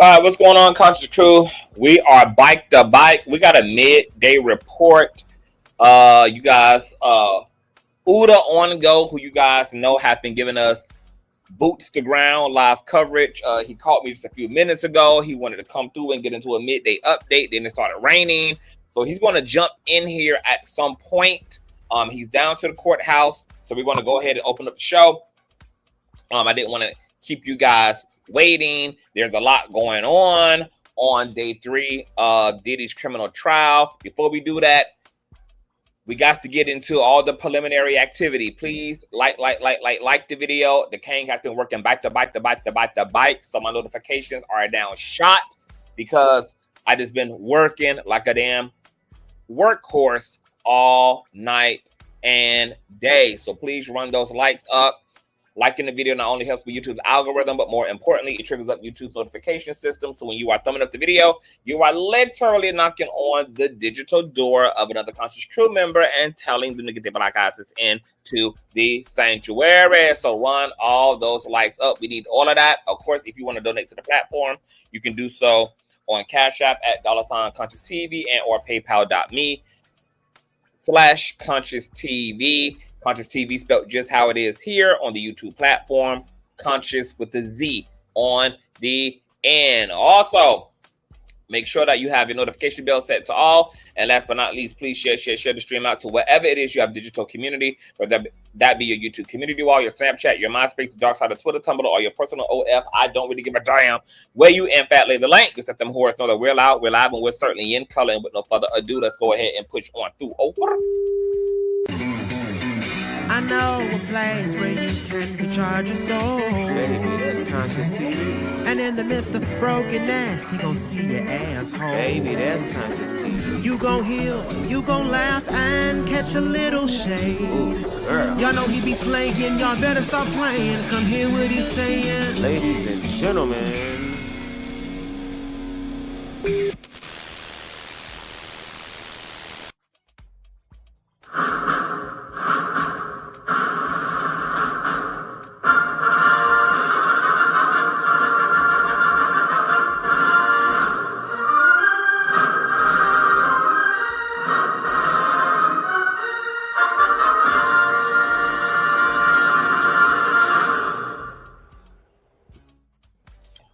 All right, what's going on, Conscious Crew? We are bike to bike. We got a midday report. You guys, Oota on go, who you guys know have been giving us boots to ground live coverage. He called me just a few minutes ago. He wanted to come through and get into a midday update. Then it started raining, so he's going to jump in here at some point. He's down to the courthouse, so we're going to go ahead and open up the show. I didn't want to keep you guys waiting. There's a lot going on day 3 of Diddy's criminal trial. Before we do that, we got to get into all the preliminary activity. Please like the video. The King has been working bike to bike. So my notifications are down shot because I just been working like a damn workhorse all night and day. So please run those likes up. Liking the video not only helps with YouTube's algorithm, but more importantly, it triggers up YouTube's notification system. So when you are thumbing up the video, you are literally knocking on the digital door of another Conscious crew member and telling them to get their black asses into the sanctuary. So run all those likes up. We need all of that. Of course, if you want to donate to the platform, you can do so on Cash App at $Consciouztv and or paypal.me/Consciouztv. Consciouztv spelled just how it is here on the YouTube platform. Conscious with the Z on the end. Also, make sure that you have your notification bell set to all. And last but not least, please share the stream out to wherever it is you have digital community, whether that be your YouTube community wall, your Snapchat, your MySpace, the dark side of Twitter, Tumblr, or your personal OF. I don't really give a damn where you in fact lay the link. Just let them whores know that we're loud, we're live, and we're certainly in color. And with no further ado, let's go ahead and push on through. Over. I know a place where you can recharge your soul. Baby, that's Consciouztv. And in the midst of brokenness, he gon' see your asshole. Baby, that's Consciouztv. You gon' heal, you gon' laugh and catch a little shade. Ooh, girl. Y'all know he be slaying, y'all better stop playing. Come hear what he's saying. Ladies and gentlemen.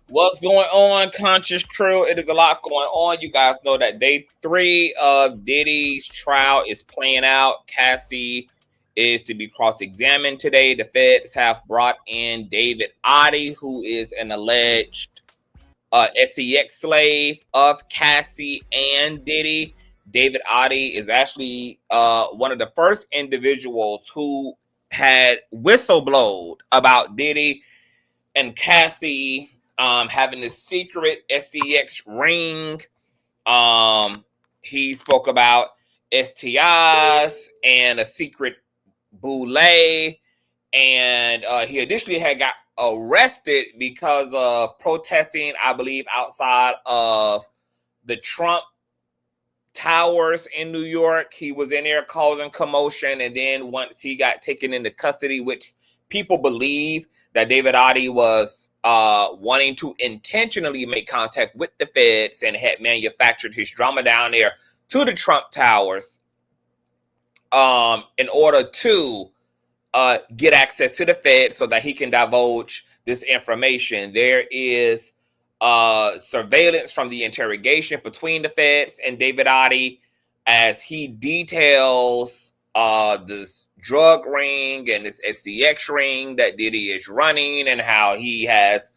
What's going on, Conscious crew? It is a lot going on. You guys know that day 3 of Diddy's trial is playing out. Cassie is to be cross-examined today. The feds have brought in David Oddi, who is an alleged S3X slave of Cassie and Diddy. David Oddi is actually one of the first individuals who had whistleblowed about Diddy and Cassie having this secret S3X ring. He spoke about STIs and a secret boule, and he additionally had got arrested because of protesting, I believe, outside of the Trump Towers in New York. He was in there causing commotion, and then once he got taken into custody, which people believe that David Oddi was wanting to intentionally make contact with the feds and had manufactured his drama down there to the Trump Towers in order to get access to the feds so that he can divulge this information. There is surveillance from the interrogation between the feds and David Oddi as he details this drug ring and this S3X ring that Diddy is running, and how he has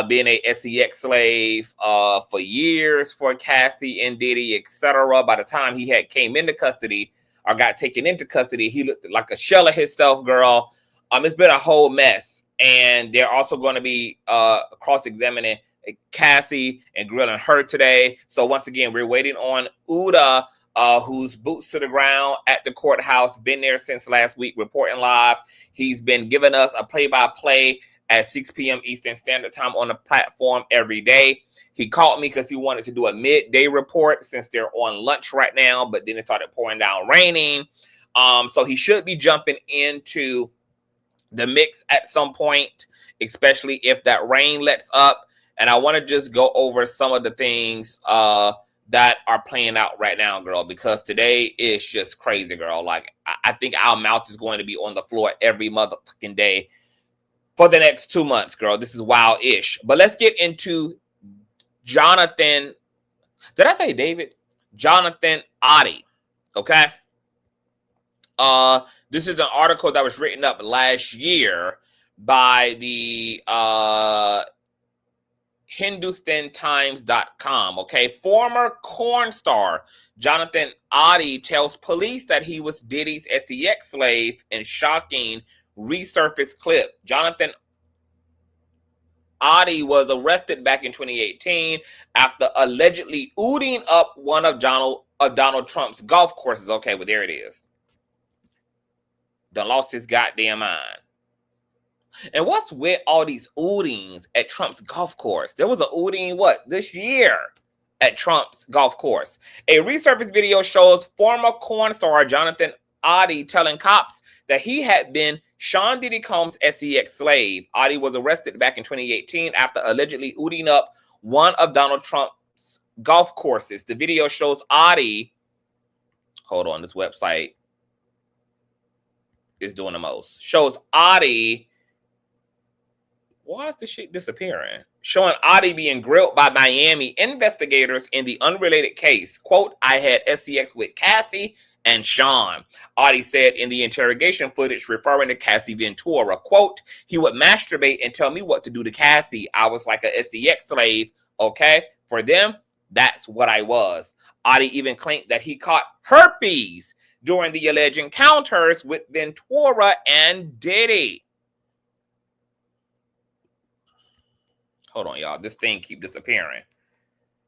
been a S3X slave for years for Cassie and Diddy, etc. By the time he had came into custody or got taken into custody, he looked like a shell of himself, girl. It's been a whole mess, and they're also going to be cross-examining Cassie and grilling her today. So once again, we're waiting on Oota, who's boots to the ground at the courthouse, been there since last week, reporting live. He's been giving us a play-by-play at 6 p.m. Eastern Standard Time on the platform every day. He called me because he wanted to do a midday report since they're on lunch right now, but then it started pouring down raining. So he should be jumping into the mix at some point, especially if that rain lets up. And I want to just go over some of the things that are playing out right now, girl, because today is just crazy, girl. Like, I think our mouth is going to be on the floor every motherfucking day for the next 2 months, girl. This is wild-ish. But let's get into Jonathan. Did I say David? Jonathan Oddi. Okay. This is an article that was written up last year by the HindustanTimes.com. Okay, former corn star Jonathan Oddi tells police that he was Diddy's SEX slave in shocking resurfaced clip. Jonathan Oddi was arrested back in 2018 after allegedly ooting up one of Donald Trump's golf courses. Okay, well, there it is. Done lost his goddamn mind. And what's with all these ootings at Trump's golf course? There was an ooting, this year at Trump's golf course. A resurfaced video shows former corn star Jonathan Oddi telling cops that he had been Sean Diddy Combs' SEX slave. Oddi was arrested back in 2018 after allegedly ooting up one of Donald Trump's golf courses. The video shows Oddi. Hold on, this website is doing the most. Shows Oddi. Why is this shit disappearing? Showing Oddi being grilled by Miami investigators in the unrelated case. Quote, I had SEX with Cassie and Sean. Oddi said in the interrogation footage referring to Cassie Ventura. Quote, he would masturbate and tell me what to do to Cassie. I was like a SEX slave, okay? For them, that's what I was. Oddi even claimed that he caught herpes during the alleged encounters with Ventura and Diddy. Hold on, y'all. This thing keep disappearing.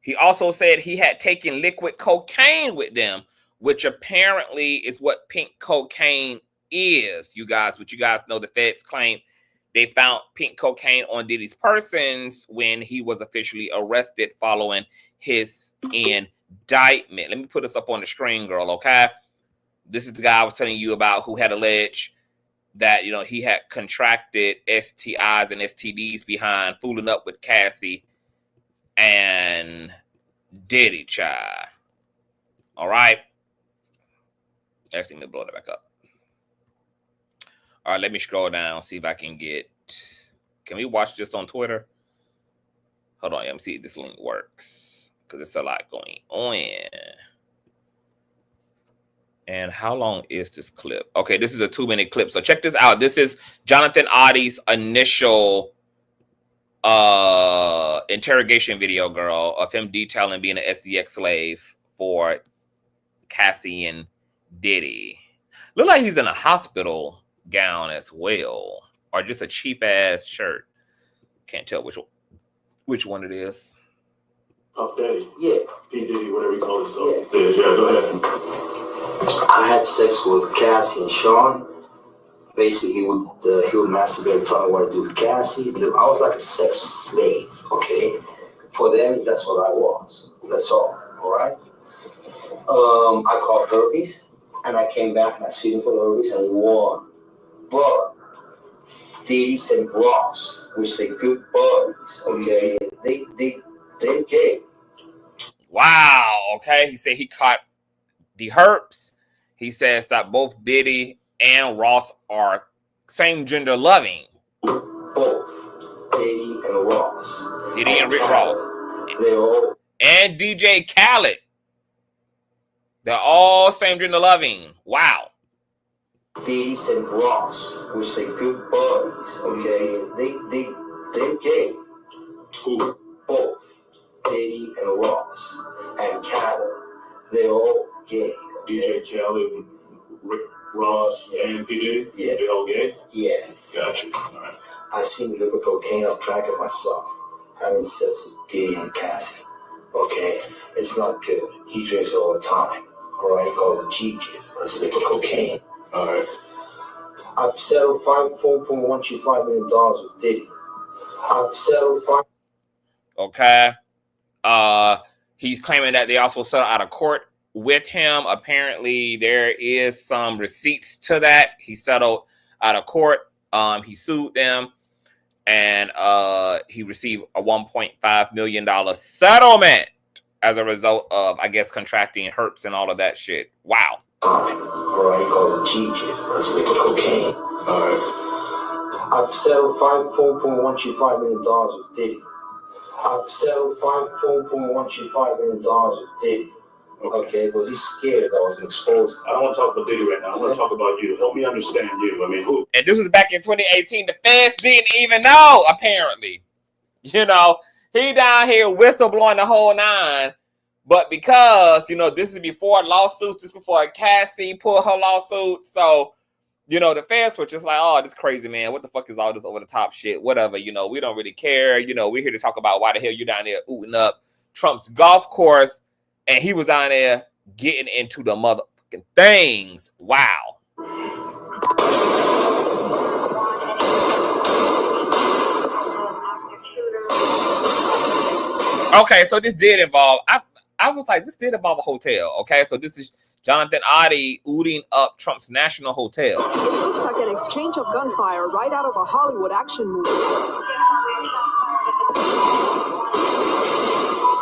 He also said he had taken liquid cocaine with them, which apparently is what pink cocaine is, you guys. Which you guys know the feds claim they found pink cocaine on Diddy's persons when he was officially arrested following his indictment. Let me put this up on the screen, girl, okay? This is the guy I was telling you about who had alleged that, he had contracted STIs and STDs behind fooling up with Cassie and Diddy, child. All right. Actually, let me blow that back up. All right, let me scroll down, see if I can get... Can we watch this on Twitter? Hold on, let me see if this link works, because it's a lot going on. And how long is this clip? Okay, this is a 2-minute clip. So check this out. This is Jonathan Oddi's initial interrogation video, girl, of him detailing being an SEX slave for Cassie and Diddy. Look like he's in a hospital gown as well, or just a cheap ass shirt. Can't tell which one it is. Puff Daddy. Yeah. P. Diddy, whatever you call it. So, yeah, go ahead. I had sex with Cassie and Sean. Basically, he would masturbate and tell me what to do with Cassie. I was like a sex slave, okay? For them, that's what I was. That's all right? I caught herpes, and I came back and I sued him for the herpes and won. But Diddy and Ross, which they good buddies, okay? They're gay. Wow, okay? He said he caught the herps. He says that both Diddy and Ross are same gender loving. Both Diddy and Ross. Diddy and Rick Ross. They're all. And DJ Khaled. They're all same gender loving. Wow. Diddy and Ross, which they good buddies, okay? They're gay. Who? Both Diddy and Ross and Khaled. They're all gay. DJ Khaled, Rick Ross, and P. Diddy? Yeah. They all gay? Yeah. Gotcha. All right. I seen liquid cocaine on track of myself, having sex with Diddy and Cassie. Okay? It's not good. He drinks all the time. All right? He calls it G kid. That's liquid cocaine. All right. I've settled $4.125 million with Diddy. I've settled Okay. He's claiming that they also settled out of court with him. Apparently, there is some receipts to that. He settled out of court. He sued them. and he received a $1.5 million settlement as a result of, I guess, contracting herpes and all of that shit. Wow. Or he calls it GJ. That's liquid cocaine. I've settled $4.125 million with Diddy. I've settled $4.125 million with Diddy. Okay, because he's scared that I was exposed. I don't want to talk about Diddy right now. I want to talk about you. Help me understand you. I mean, who? And this was back in 2018. The feds didn't even know, apparently. You know, he down here whistleblowing the whole nine. But because, you know, this is before lawsuits, this is before Cassie pulled her lawsuit. So, you know, the fans were just like, oh, this crazy, man. What the fuck is all this over the top shit? Whatever, you know, we don't really care. You know, we're here to talk about why the hell you down there ooting up Trump's golf course. And he was down there getting into the motherfucking things. Wow. Okay, so this did involve, I was like, this did involve a hotel. Okay, so this is Jonathan Oddi ooting up Trump's national hotel. It looks like an exchange of gunfire right out of a Hollywood action movie.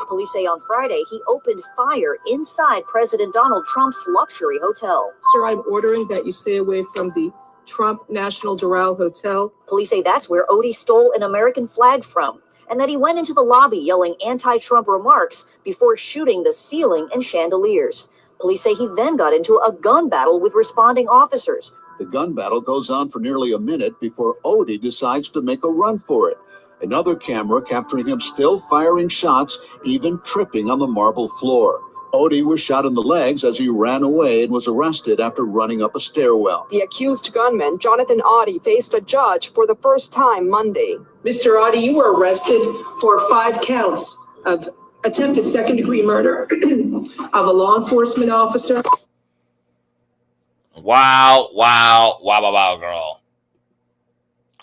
Police say on Friday he opened fire inside President Donald Trump's luxury hotel. Sir, I'm ordering that you stay away from the Trump National Doral Hotel. Police say that's where Oddi stole an American flag from, and that he went into the lobby yelling anti-Trump remarks before shooting the ceiling and chandeliers. Police say he then got into a gun battle with responding officers. The gun battle goes on for nearly a minute before Oddi decides to make a run for it. Another camera capturing him still firing shots, even tripping on the marble floor. Oddi was shot in the legs as he ran away and was arrested after running up a stairwell. The accused gunman, Jonathan Oddi, faced a judge for the first time Monday. Mr. Oddi, you were arrested for 5 counts of attempted second-degree murder of a law enforcement officer. Wow, girl.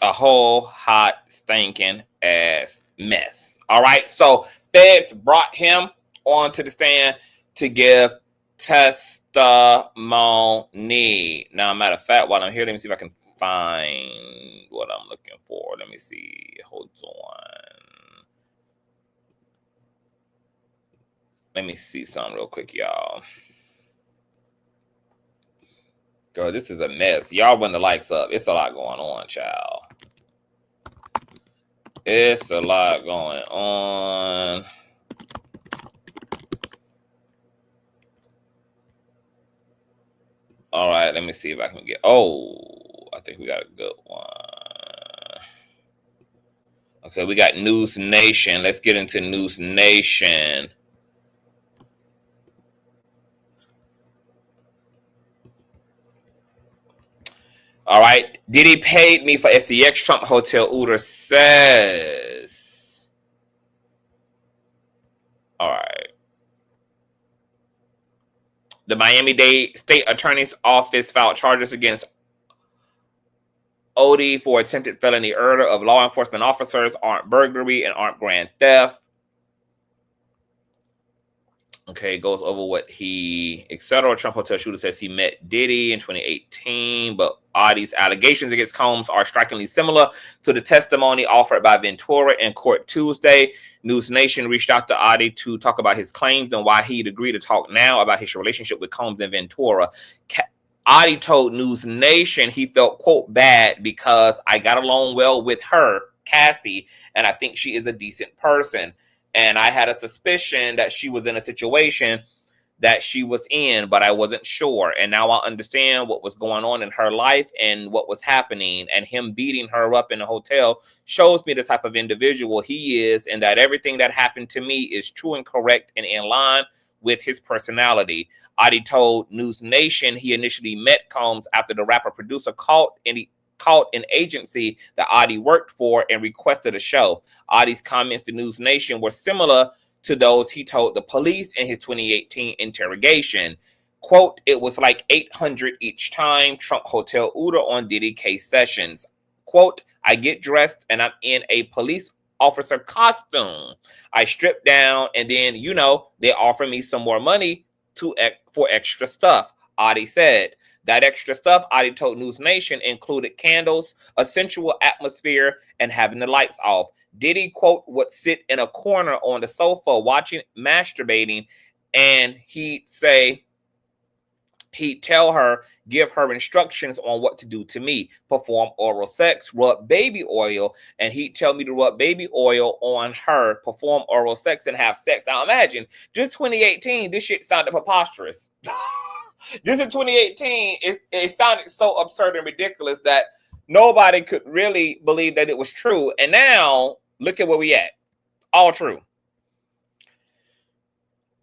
A whole hot, stinking ass mess. All right, so feds brought him onto the stand to give testimony. Now, matter of fact, while I'm here, let me see if I can find what I'm looking for. Let me see. Hold on. Let me see something real quick, y'all. Girl, this is a mess. Y'all run the likes up. It's a lot going on, child. It's a lot going on. All right, let me see if I can get... Oh, I think we got a good one. Okay, we got News Nation. Let's get into News Nation. All right. Diddy paid me for S3X Trump Hotel, Oota says. All right. The Miami-Dade State Attorney's Office filed charges against Oddi for attempted felony murder of law enforcement officers, armed burglary, and armed grand theft. Okay, goes over what he, etc. Trump hotel shooter says he met Diddy in 2018, but Oddi's allegations against Combs are strikingly similar to the testimony offered by Ventura in court Tuesday. News Nation reached out to Oddi to talk about his claims and why he'd agree to talk now about his relationship with Combs and Ventura. Oddi told News Nation he felt, quote, bad because I got along well with her, Cassie, and I think she is a decent person. And I had a suspicion that she was in a situation that she was in, but I wasn't sure. And now I understand what was going on in her life and what was happening. And him beating her up in a hotel shows me the type of individual he is, and that everything that happened to me is true and correct and in line with his personality. Oddi told News Nation he initially met Combs after the rapper producer called an agency that Oddi worked for and requested a show. Oddi's comments to News Nation were similar to those he told the police in his 2018 interrogation. Quote, it was like 800 each time, Trump Hotel Oota on Diddy case sessions. Quote, I get dressed and I'm in a police officer costume. I strip down and then, you know, they offer me some more money for extra stuff. Oddi said. That extra stuff, Oddi told News Nation, included candles, a sensual atmosphere, and having the lights off. Diddy, quote, would sit in a corner on the sofa watching, masturbating, and he'd tell her, give her instructions on what to do to me, perform oral sex, rub baby oil, and he'd tell me to rub baby oil on her, perform oral sex, and have sex. Now imagine, just 2018, this shit sounded preposterous. Just in 2018, it sounded so absurd and ridiculous that nobody could really believe that it was true. And now, look at where we at. All true.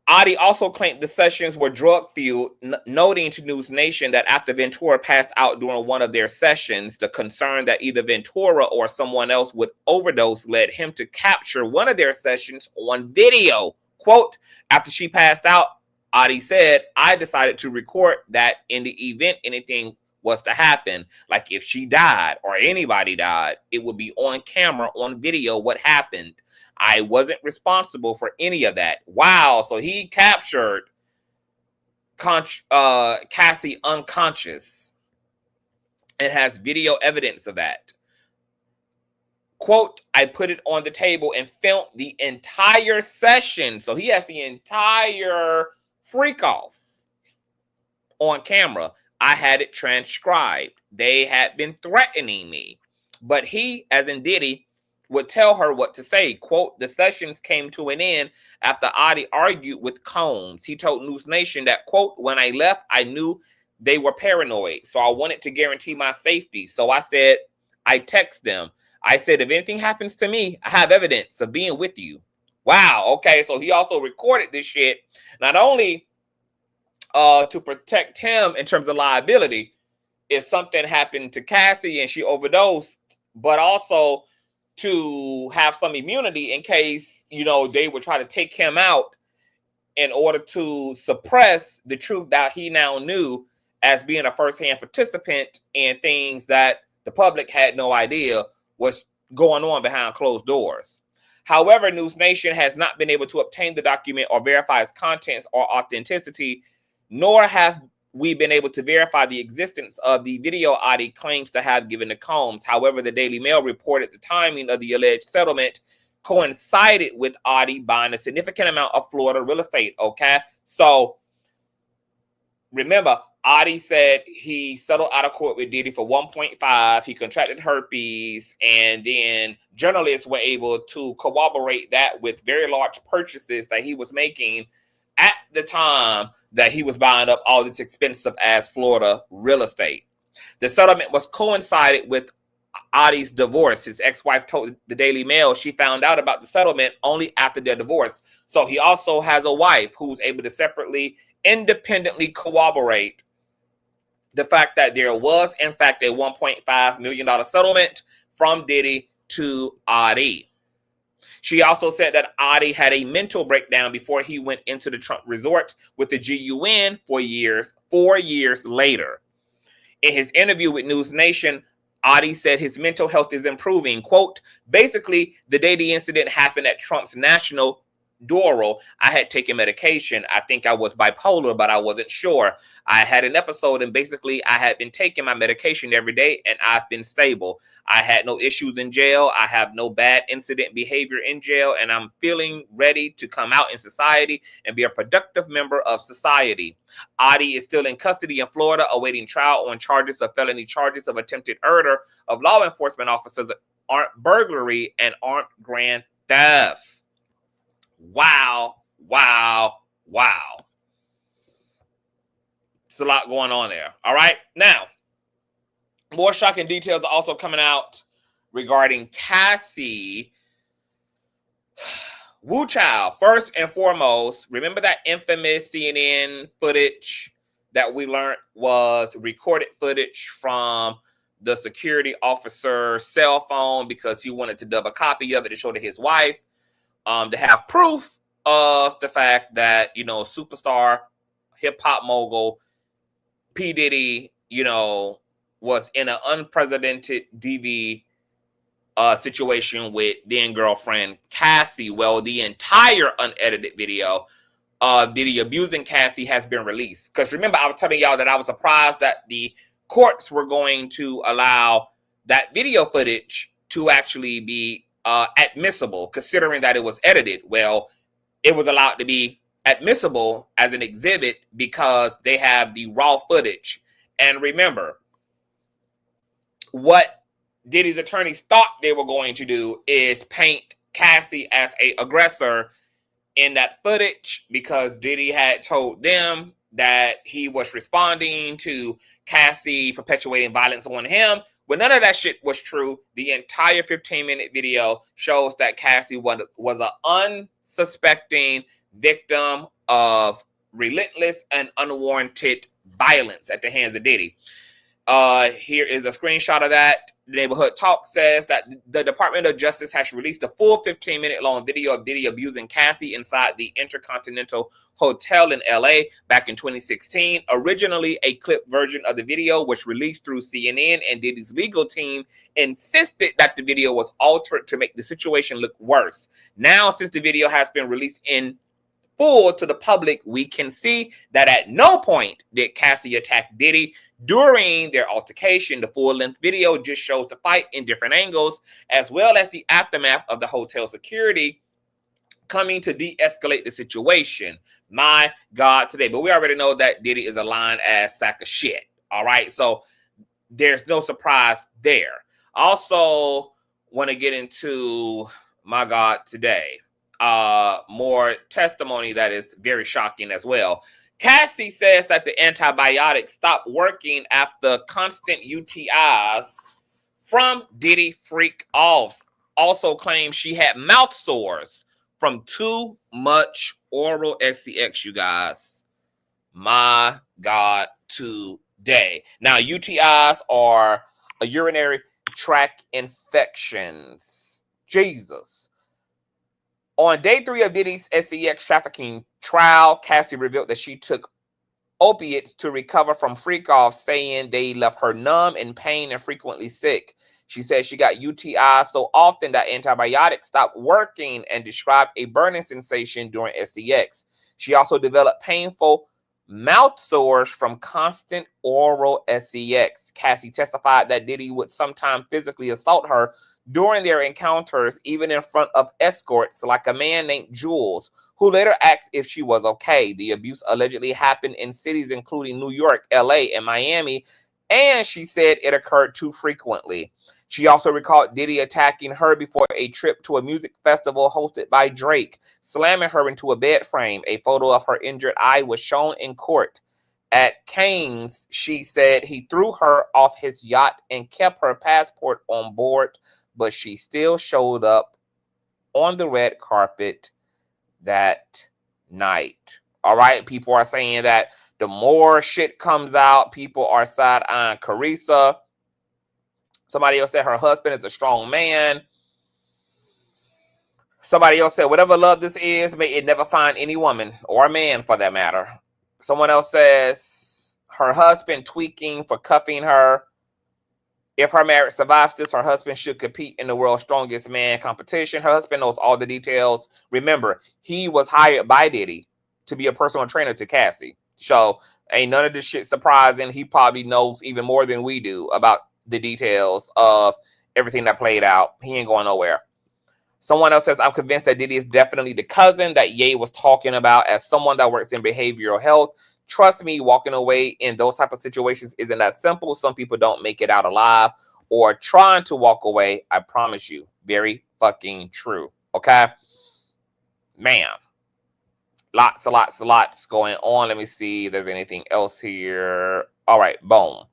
Oddi also claimed the sessions were drug-fueled, noting to News Nation that after Ventura passed out during one of their sessions, the concern that either Ventura or someone else would overdose led him to capture one of their sessions on video. Quote, after she passed out, Oddi said, I decided to record that in the event anything was to happen. Like if she died or anybody died, it would be on camera, on video, what happened. I wasn't responsible for any of that. Wow. So he captured Cassie unconscious and has video evidence of that. Quote, I put it on the table and filmed the entire session. So he has the entire freak off on camera. I had it transcribed. They had been threatening me. But he, as in Diddy, would tell her what to say. Quote, the sessions came to an end after Oddi argued with Combs. He told News Nation that, quote, when I left, I knew they were paranoid. So I wanted to guarantee my safety. So I said, I text them. I said, if anything happens to me, I have evidence of being with you. Wow. Okay. So he also recorded this shit, not only to protect him in terms of liability if something happened to Cassie and she overdosed, but also to have some immunity in case, you know, they would try to take him out in order to suppress the truth that he now knew as being a firsthand participant in things that the public had no idea was going on behind closed doors. However, News Nation has not been able to obtain the document or verify its contents or authenticity, nor have we been able to verify the existence of the video Oddi claims to have given to Combs. However, the Daily Mail reported the timing of the alleged settlement coincided with Oddi buying a significant amount of Florida real estate. Okay, so remember, Oddi said he settled out of court with Diddy for 1.5. He contracted herpes, and then journalists were able to corroborate that with very large purchases that he was making at the time that he was buying up all this expensive ass Florida real estate. The settlement was coincided with Oddi's divorce. His ex-wife told the Daily Mail she found out about the settlement only after their divorce. So he also has a wife who's able to separately, independently corroborate the fact that there was, in fact, a $1.5 million settlement from Diddy to Oddi. She also said that Oddi had a mental breakdown before he went into the Trump resort with the GUN 4 years later. In his interview with News Nation, Oddi said his mental health is improving. Quote, basically, the day the incident happened at Trump's National Doral, I had taken medication. I think I was bipolar, but I wasn't sure. I had an episode, and basically I had been taking my medication every day, and I've been stable. I had no issues in jail. I have no bad incident behavior in jail, and I'm feeling ready to come out in society and be a productive member of society. Oddi is still in custody in Florida, awaiting trial on charges of felony charges of attempted murder of law enforcement officers, armed burglary, and armed grand theft. Wow, wow, wow. It's a lot going on there. All right. Now, more shocking details are also coming out regarding Cassie. Woo Child, first and foremost, remember that infamous CNN footage that we learned was recorded footage from the security officer's cell phone because he wanted to dub a copy of it to show to his wife. To have proof of the fact that, you know, superstar hip-hop mogul P. Diddy, you know, was in an unprecedented DV situation with then girlfriend Cassie. Well, the entire unedited video of Diddy abusing Cassie has been released. Because remember, I was telling y'all that I was surprised that the courts were going to allow that video footage to actually be admissible, considering that it was edited. Well, it was allowed to be admissible as an exhibit because they have the raw footage. And remember, what Diddy's attorneys thought they were going to do is paint Cassie as an aggressor in that footage, because Diddy had told them that he was responding to Cassie perpetuating violence on him. But none of that shit was true. The entire 15-minute video shows that Cassie was an unsuspecting victim of relentless and unwarranted violence at the hands of Diddy. Here is a screenshot of that. The Neighborhood Talk says that the Department of Justice has released a full 15-minute long video of Diddy abusing Cassie inside the Intercontinental Hotel in LA back in 2016. Originally, a clip version of the video was released through CNN, and Diddy's legal team insisted that the video was altered to make the situation look worse. Now, since the video has been released in full to the public, we can see that at no point did Cassie attack Diddy during their altercation. The full-length video just shows the fight in different angles, as well as the aftermath of the hotel security coming to de-escalate the situation. My God, today. But we already know that Diddy is a lying-ass sack of shit. All right, so there's no surprise there. Also, want to get into, my God, today. More testimony that is very shocking as well. Cassie says that the antibiotics stopped working after constant UTIs from Diddy freak offs. Also claims she had mouth sores from too much oral SCX, you guys. My God, today. Now, UTIs are a urinary tract infections. Jesus. On day 3 of Diddy's SCX trafficking trial, Cassie revealed that she took opiates to recover from freak-offs, saying they left her numb, in pain, and frequently sick. She said she got UTI so often that antibiotics stopped working, and described a burning sensation during SCX. She also developed painful mouth sores from constant oral SCX. Cassie testified that Diddy would sometimes physically assault her during their encounters, even in front of escorts like a man named Jules, who later asked if she was okay. The abuse allegedly happened in cities including New York, LA, and Miami, and she said it occurred too frequently. She also recalled Diddy attacking her before a trip to a music festival hosted by Drake, slamming her into a bed frame. A photo of her injured eye was shown in court. At Kane's, she said he threw her off his yacht and kept her passport on board, but she still showed up on the red carpet that night. All right, people are saying that the more shit comes out, people are side-eyeing Carissa. Somebody else said her husband is a strong man. Somebody else said, whatever love this is, may it never find any woman, or a man for that matter. Someone else says her husband tweaking for cuffing her. If her marriage survives this, her husband should compete in the world's strongest man competition. Her husband knows all the details. Remember, he was hired by Diddy to be a personal trainer to Cassie. So ain't none of this shit surprising. He probably knows even more than we do about the details of everything that played out. He ain't going nowhere. Someone else says, I'm convinced that Diddy is definitely the cousin that Ye was talking about. As someone that works in behavioral health, trust me, walking away in those type of situations isn't that simple. Some people don't make it out alive, or trying to walk away. I promise you. Very fucking true. Okay? Man. Lots going on. Let me see if there's anything else here. All right, boom.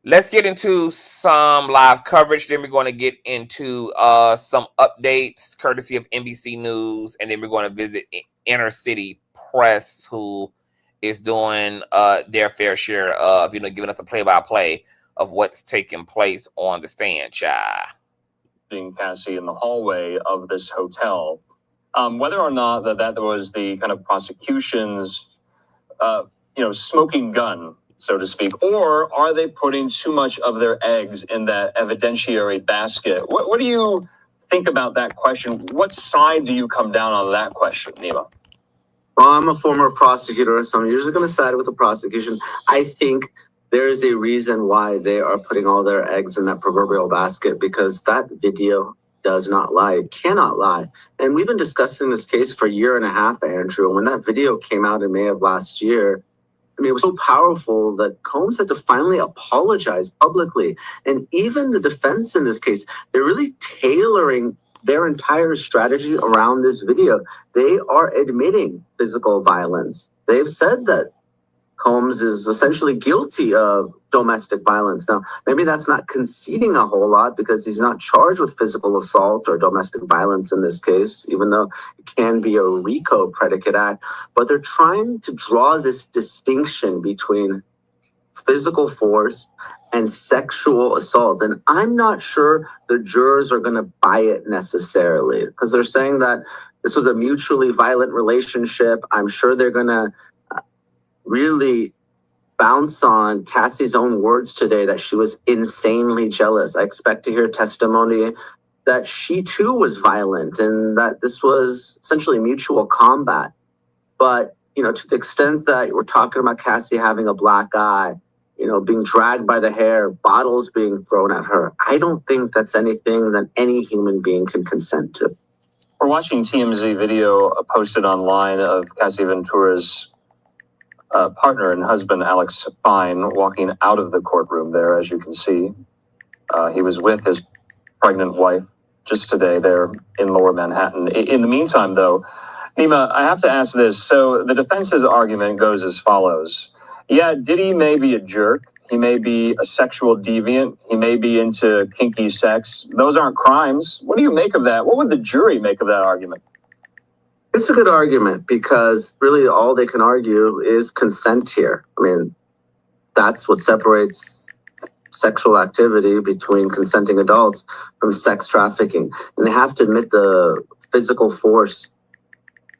Let's get into some live coverage. Then we're going to get into some updates courtesy of NBC News. And then we're going to visit Inner City Press, who is doing their fair share of, giving us a play-by-play of what's taking place on the stand, child. Cassie in the hallway of this hotel. Whether or not that was the kind of prosecution's, smoking gun, so to speak, or are they putting too much of their eggs in that evidentiary basket? What do you think about that question? What side do you come down on that question, Nima? Well, I'm a former prosecutor, so I'm usually going to side with the prosecution. I think there is a reason why they are putting all their eggs in that proverbial basket, because that video does not lie. It cannot lie. And we've been discussing this case for a year and a half, Andrew. When that video came out in May of last year, I mean, it was so powerful that Combs had to finally apologize publicly. And even the defense in this case, they're really tailoring their entire strategy around this video. They are admitting physical violence. They've said that Combs is essentially guilty of domestic violence. Now, maybe that's not conceding a whole lot because he's not charged with physical assault or domestic violence in this case, even though it can be a RICO predicate act. But they're trying to draw this distinction between physical force and sexual assault. And I'm not sure the jurors are going to buy it necessarily, because they're saying that this was a mutually violent relationship. I'm sure they're going to really bounce on Cassie's own words today that she was insanely jealous. I expect to hear testimony that she too was violent and that this was essentially mutual combat. But, you know, to the extent that we're talking about Cassie having a black eye, you know, being dragged by the hair, bottles being thrown at her, I don't think that's anything that any human being can consent to. We're watching TMZ video posted online of Cassie Ventura's partner and husband, Alex Fine, walking out of the courtroom there, as you can see. He was with his pregnant wife just today there in Lower Manhattan. In the meantime, though, Nima, I have to ask this. So the defense's argument goes as follows. Yeah, Diddy may be a jerk. He may be a sexual deviant. He may be into kinky sex. Those aren't crimes. What do you make of that? What would the jury make of that argument? It's a good argument because really all they can argue is consent here. I mean, that's what separates sexual activity between consenting adults from sex trafficking. And they have to admit the physical force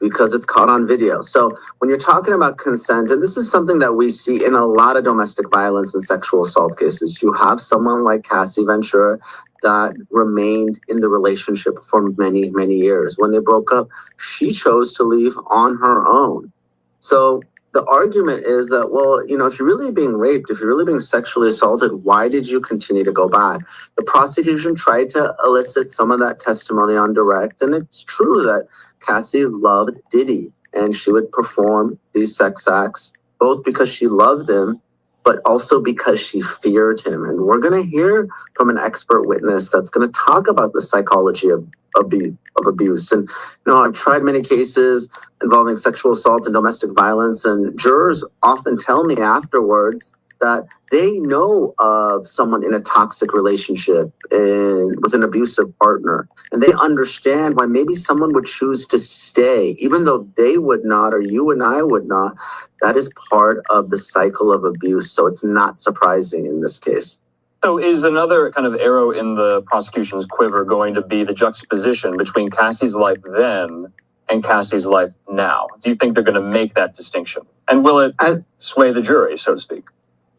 because it's caught on video. So when you're talking about consent, and this is something that we see in a lot of domestic violence and sexual assault cases, you have someone like Cassie Ventura that remained in the relationship for many, many years. When they broke up, she chose to leave on her own. So the argument is that, well, you know, if you're really being raped, if you're really being sexually assaulted, why did you continue to go back? The prosecution tried to elicit some of that testimony on direct, and it's true that Cassie loved Diddy, and she would perform these sex acts, both because she loved him, but also because she feared him. And we're going to hear from an expert witness that's going to talk about the psychology of abuse. And, you know, I've tried many cases involving sexual assault and domestic violence, and jurors often tell me afterwards that they know of someone in a toxic relationship and with an abusive partner, and they understand why maybe someone would choose to stay, even though they would not, or you and I would not. That is part of the cycle of abuse, so it's not surprising in this case. So is another kind of arrow in the prosecution's quiver going to be the juxtaposition between Cassie's life then and Cassie's life now? Do you think they're going to make that distinction? And will it sway the jury, so to speak?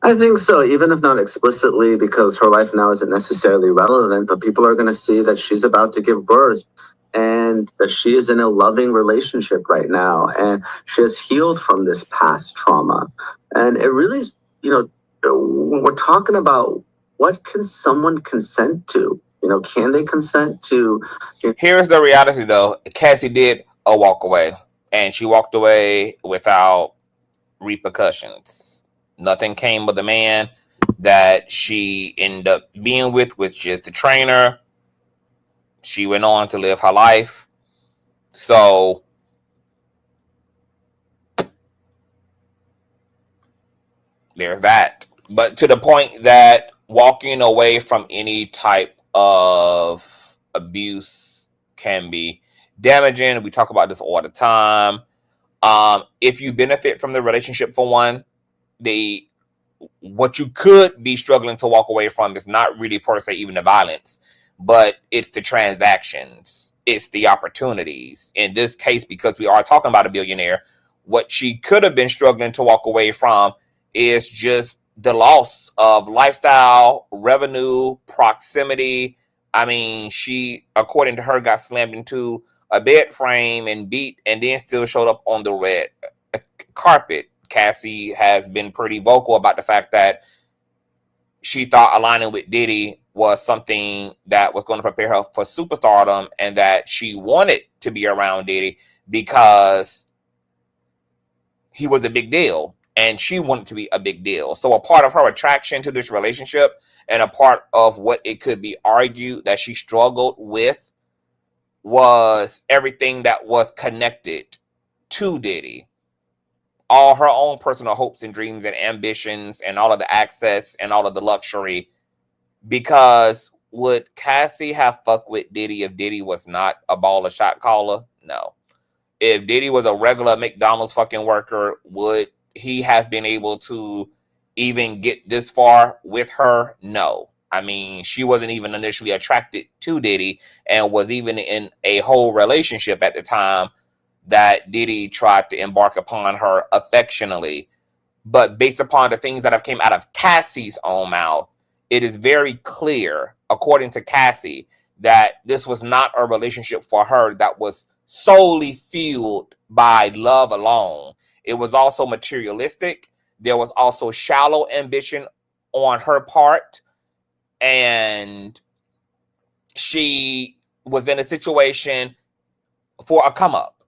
I think so, even if not explicitly, because her life now isn't necessarily relevant, but people are going to see that she's about to give birth and that she is in a loving relationship right now, and she has healed from this past trauma. And it really, you know, when we're talking about what can someone consent to, you know, can they consent to? Here's the reality, though. Cassie did a walk away, and she walked away without repercussions. Nothing came of the man that she ended up being with, which is the trainer. She went on to live her life. So there's that. But to the point that walking away from any type of abuse can be damaging. We talk about this all the time. If you benefit from the relationship, for one, what you could be struggling to walk away from is not really per se even the violence, but it's the transactions, it's the opportunities. In this case, because we are talking about a billionaire, what she could have been struggling to walk away from is just the loss of lifestyle, revenue, proximity. I mean, she, according to her, got slammed into a bed frame and beat, and then still showed up on the red carpet. Cassie has been pretty vocal about the fact that she thought aligning with Diddy was something that was going to prepare her for superstardom, and that she wanted to be around Diddy because he was a big deal and she wanted to be a big deal. So a part of her attraction to this relationship, and a part of what it could be argued that she struggled with, was everything that was connected to Diddy. All her own personal hopes and dreams and ambitions and all of the access and all of the luxury. Because would Cassie have fucked with Diddy if Diddy was not a baller shot caller? No. If Diddy was a regular McDonald's fucking worker, would he have been able to even get this far with her? No. I mean, she wasn't even initially attracted to Diddy and was even in a whole relationship at the time that Diddy tried to embark upon her affectionately. But based upon the things that have came out of Cassie's own mouth, it is very clear, according to Cassie, that this was not a relationship for her that was solely fueled by love alone. It was also materialistic. There was also shallow ambition on her part. And she was in a situation for a come up.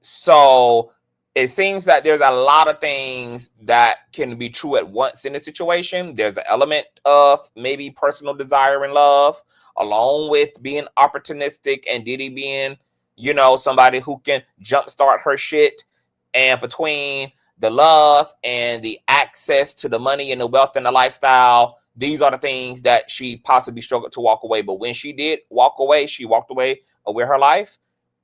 So it seems that there's a lot of things that can be true at once in a situation. There's an element of maybe personal desire and love, along with being opportunistic and Diddy being, you know, somebody who can jumpstart her shit. And between the love and the access to the money and the wealth and the lifestyle, these are the things that she possibly struggled to walk away. But when she did walk away, she walked away with her life.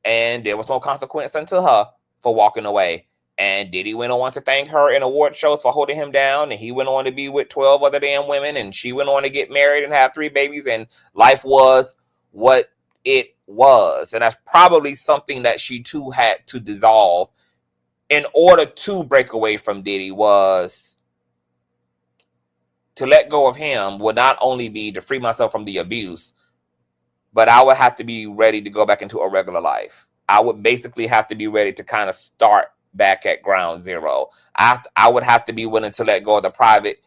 And there was no consequence unto her for walking away. And Diddy went on to thank her in award shows for holding him down. And he went on to be with 12 other damn women. And she went on to get married and have 3 babies. And life was what it was. And that's probably something that she too had to dissolve in order to break away from Diddy. Was to let go of him would not only be to free myself from the abuse, but I would have to be ready to go back into a regular life. I would basically have to be ready to kind of start back at ground zero. I would have to be willing to let go of the private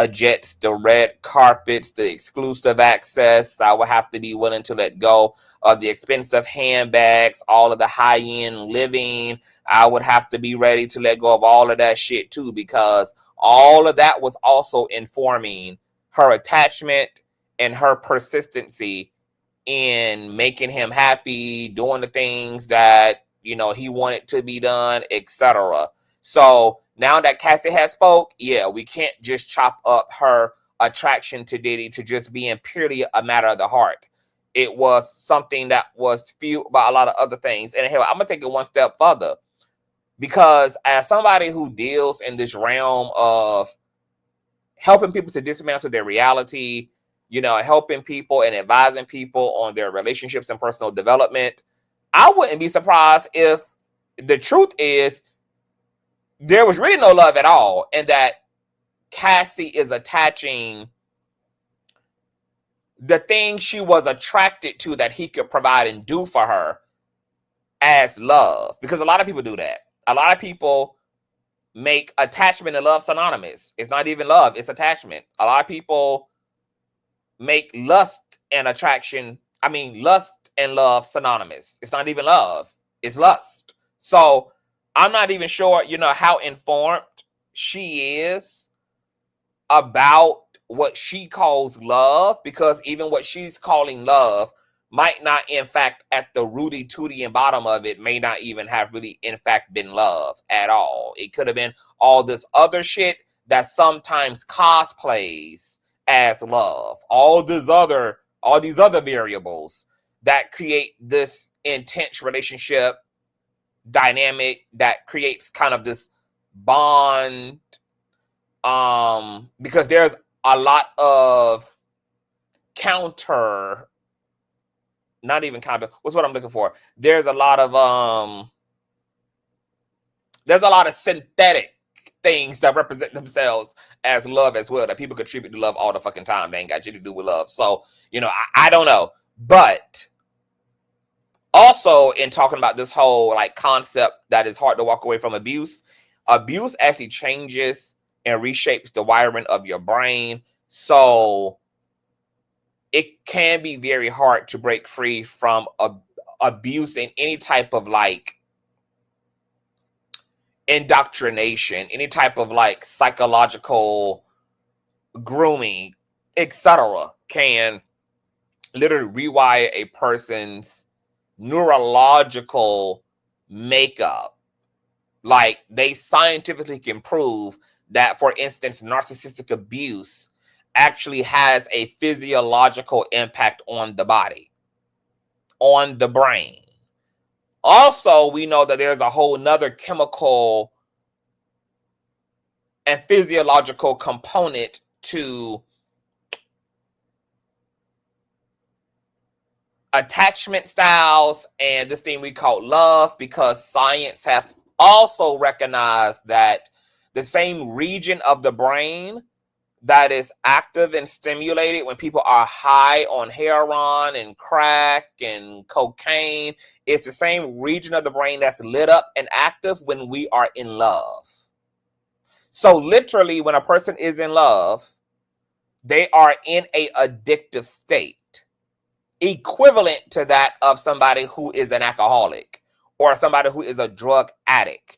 jets, the red carpets, the exclusive access. I would have to be willing to let go of the expensive handbags, all of the high-end living. I would have to be ready to let go of all of that shit too, because all of that was also informing her attachment and her persistency in making him happy, doing the things that, you know, he wanted to be done, etc. So now that Cassie has spoke, yeah, we can't just chop up her attraction to Diddy to just being purely a matter of the heart. It was something that was fueled by a lot of other things. And hell, I'm gonna take it one step further, because as somebody who deals in this realm of helping people to dismantle their reality, you know, helping people and advising people on their relationships and personal development, I wouldn't be surprised if the truth is there was really no love at all, and that Cassie is attaching the thing she was attracted to that he could provide and do for her as love. Because a lot of people do that. A lot of people make attachment and love synonymous. It's not even love, it's attachment. A lot of people make lust and lust and love synonymous. It's not even love, it's lust. So I'm not even sure, you know, how informed she is about what she calls love, because even what she's calling love might not, in fact, at the rooty tooty and bottom of it, may not even have really, in fact, been love at all. It could have been all this other shit that sometimes cosplays as love. All these other variables that create this intense relationship dynamic that creates kind of this bond, because there's a lot of there's a lot of synthetic things that represent themselves as love as well, that people contribute to love all the fucking time. They ain't got shit to do with love. So, you know, I don't know. But also, also in talking about this whole like concept that is hard to walk away from abuse, abuse actually changes and reshapes the wiring of your brain. So it can be very hard to break free from abuse in any type of like indoctrination, any type of like psychological grooming, etc. can literally rewire a person's neurological makeup. Like they scientifically can prove that, for instance, narcissistic abuse actually has a physiological impact on the body, on the brain. Also, we know that there's a whole nother chemical and physiological component to attachment styles and this thing we call love, because science has also recognized that the same region of the brain that is active and stimulated when people are high on heroin and crack and cocaine, it's the same region of the brain that's lit up and active when we are in love. So literally, when a person is in love, they are in a addictive state, equivalent to that of somebody who is an alcoholic or somebody who is a drug addict,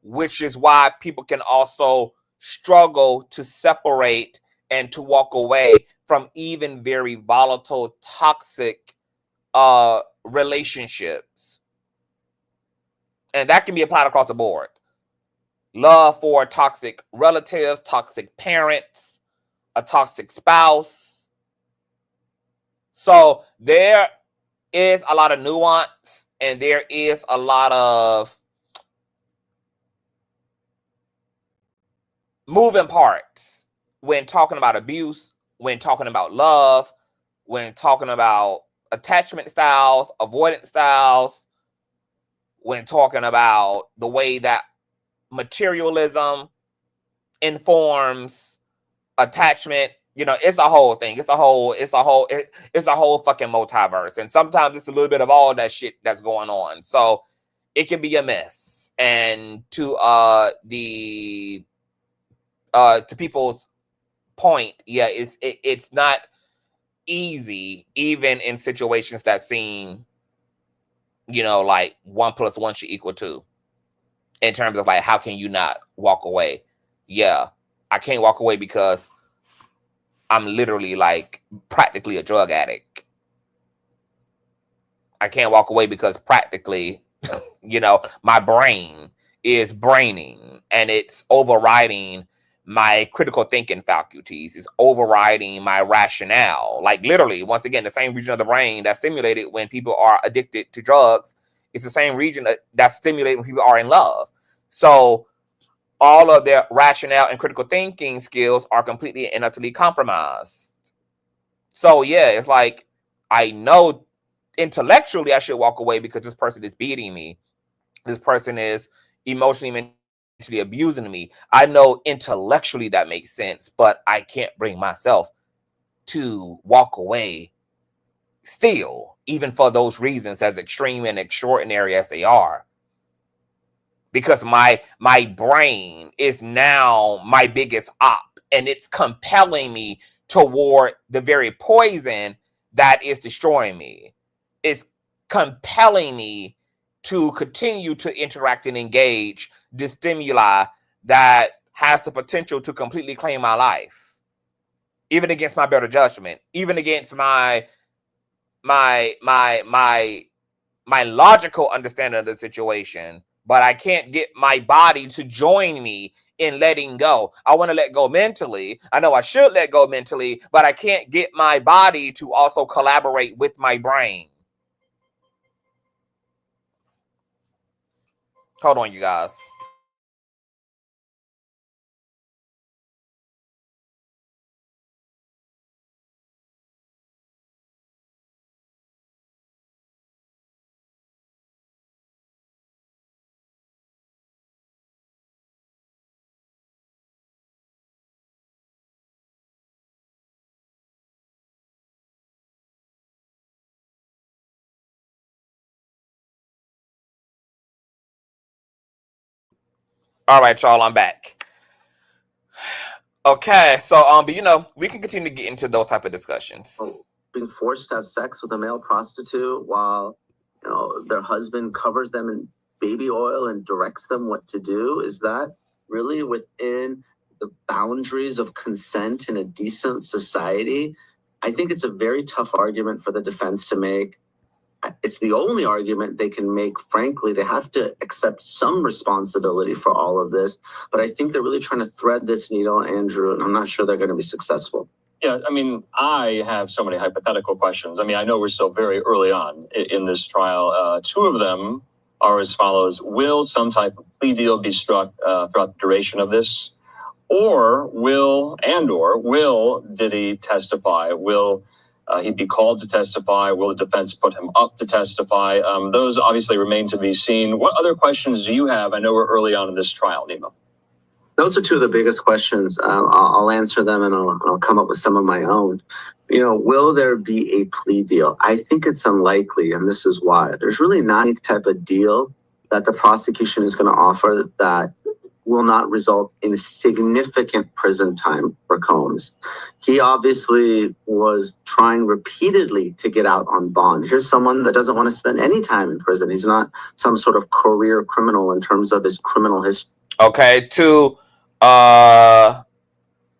which is why people can also struggle to separate and to walk away from even very volatile, toxic relationships. And that can be applied across the board. Love for toxic relatives, toxic parents, a toxic spouse. So there is a lot of nuance and there is a lot of moving parts when talking about abuse, when talking about love, when talking about attachment styles, avoidance styles, when talking about the way that materialism informs attachment. You know, it's a whole thing. It's a whole fucking multiverse. And sometimes it's a little bit of all that shit that's going on. So it can be a mess. And to people's point, yeah, it's not easy, even in situations that seem, you know, like 1 + 1 should equal 2. In terms of like, how can you not walk away? Yeah, I can't walk away because I'm literally like practically a drug addict. I can't walk away because practically, you know, my brain is braining and it's overriding my critical thinking faculties, is overriding my rationale. Like literally, once again, the same region of the brain that's stimulated when people are addicted to drugs, it's the same region that's stimulated when people are in love. So all of their rationale and critical thinking skills are completely and utterly compromised. So yeah, it's like, I know intellectually I should walk away because this person is beating me. This person is emotionally, mentally abusing me. I know intellectually that makes sense, but I can't bring myself to walk away still, even for those reasons, as extreme and extraordinary as they are. Because my brain is now my biggest op, and it's compelling me toward the very poison that is destroying me. It's compelling me to continue to interact and engage the stimuli that has the potential to completely claim my life, even against my better judgment, even against my logical understanding of the situation. But I can't get my body to join me in letting go. I want to let go mentally. I know I should let go mentally, but I can't get my body to also collaborate with my brain. Hold on, you guys. All right, y'all, I'm back. Okay, so but you know, we can continue to get into those type of discussions. Being forced to have sex with a male prostitute while, you know, their husband covers them in baby oil and directs them what to do, is that really within the boundaries of consent in a decent society? I think it's a very tough argument for the defense to make. It's the only argument they can make. Frankly, they have to accept some responsibility for all of this. But I think they're really trying to thread this needle, Andrew, and I'm not sure they're going to be successful. Yeah, I mean, I have so many hypothetical questions. I mean, I know we're still very early on in this trial. Two of them are as follows. Will some type of plea deal be struck throughout the duration of this? Or will Diddy testify? Will he be called to testify? Will the defense put him up to testify? Those obviously remain to be seen. What other questions do you have? I know we're early on in this trial, Nima. Those are two of the biggest questions. I'll answer them, and I'll come up with some of my own. You know, will there be a plea deal? I think it's unlikely, and this is why. There's really not any type of deal that the prosecution is going to offer that will not result in significant prison time for Combs. He obviously was trying repeatedly to get out on bond. Here's someone that doesn't want to spend any time in prison. He's not some sort of career criminal in terms of his criminal history. Okay, to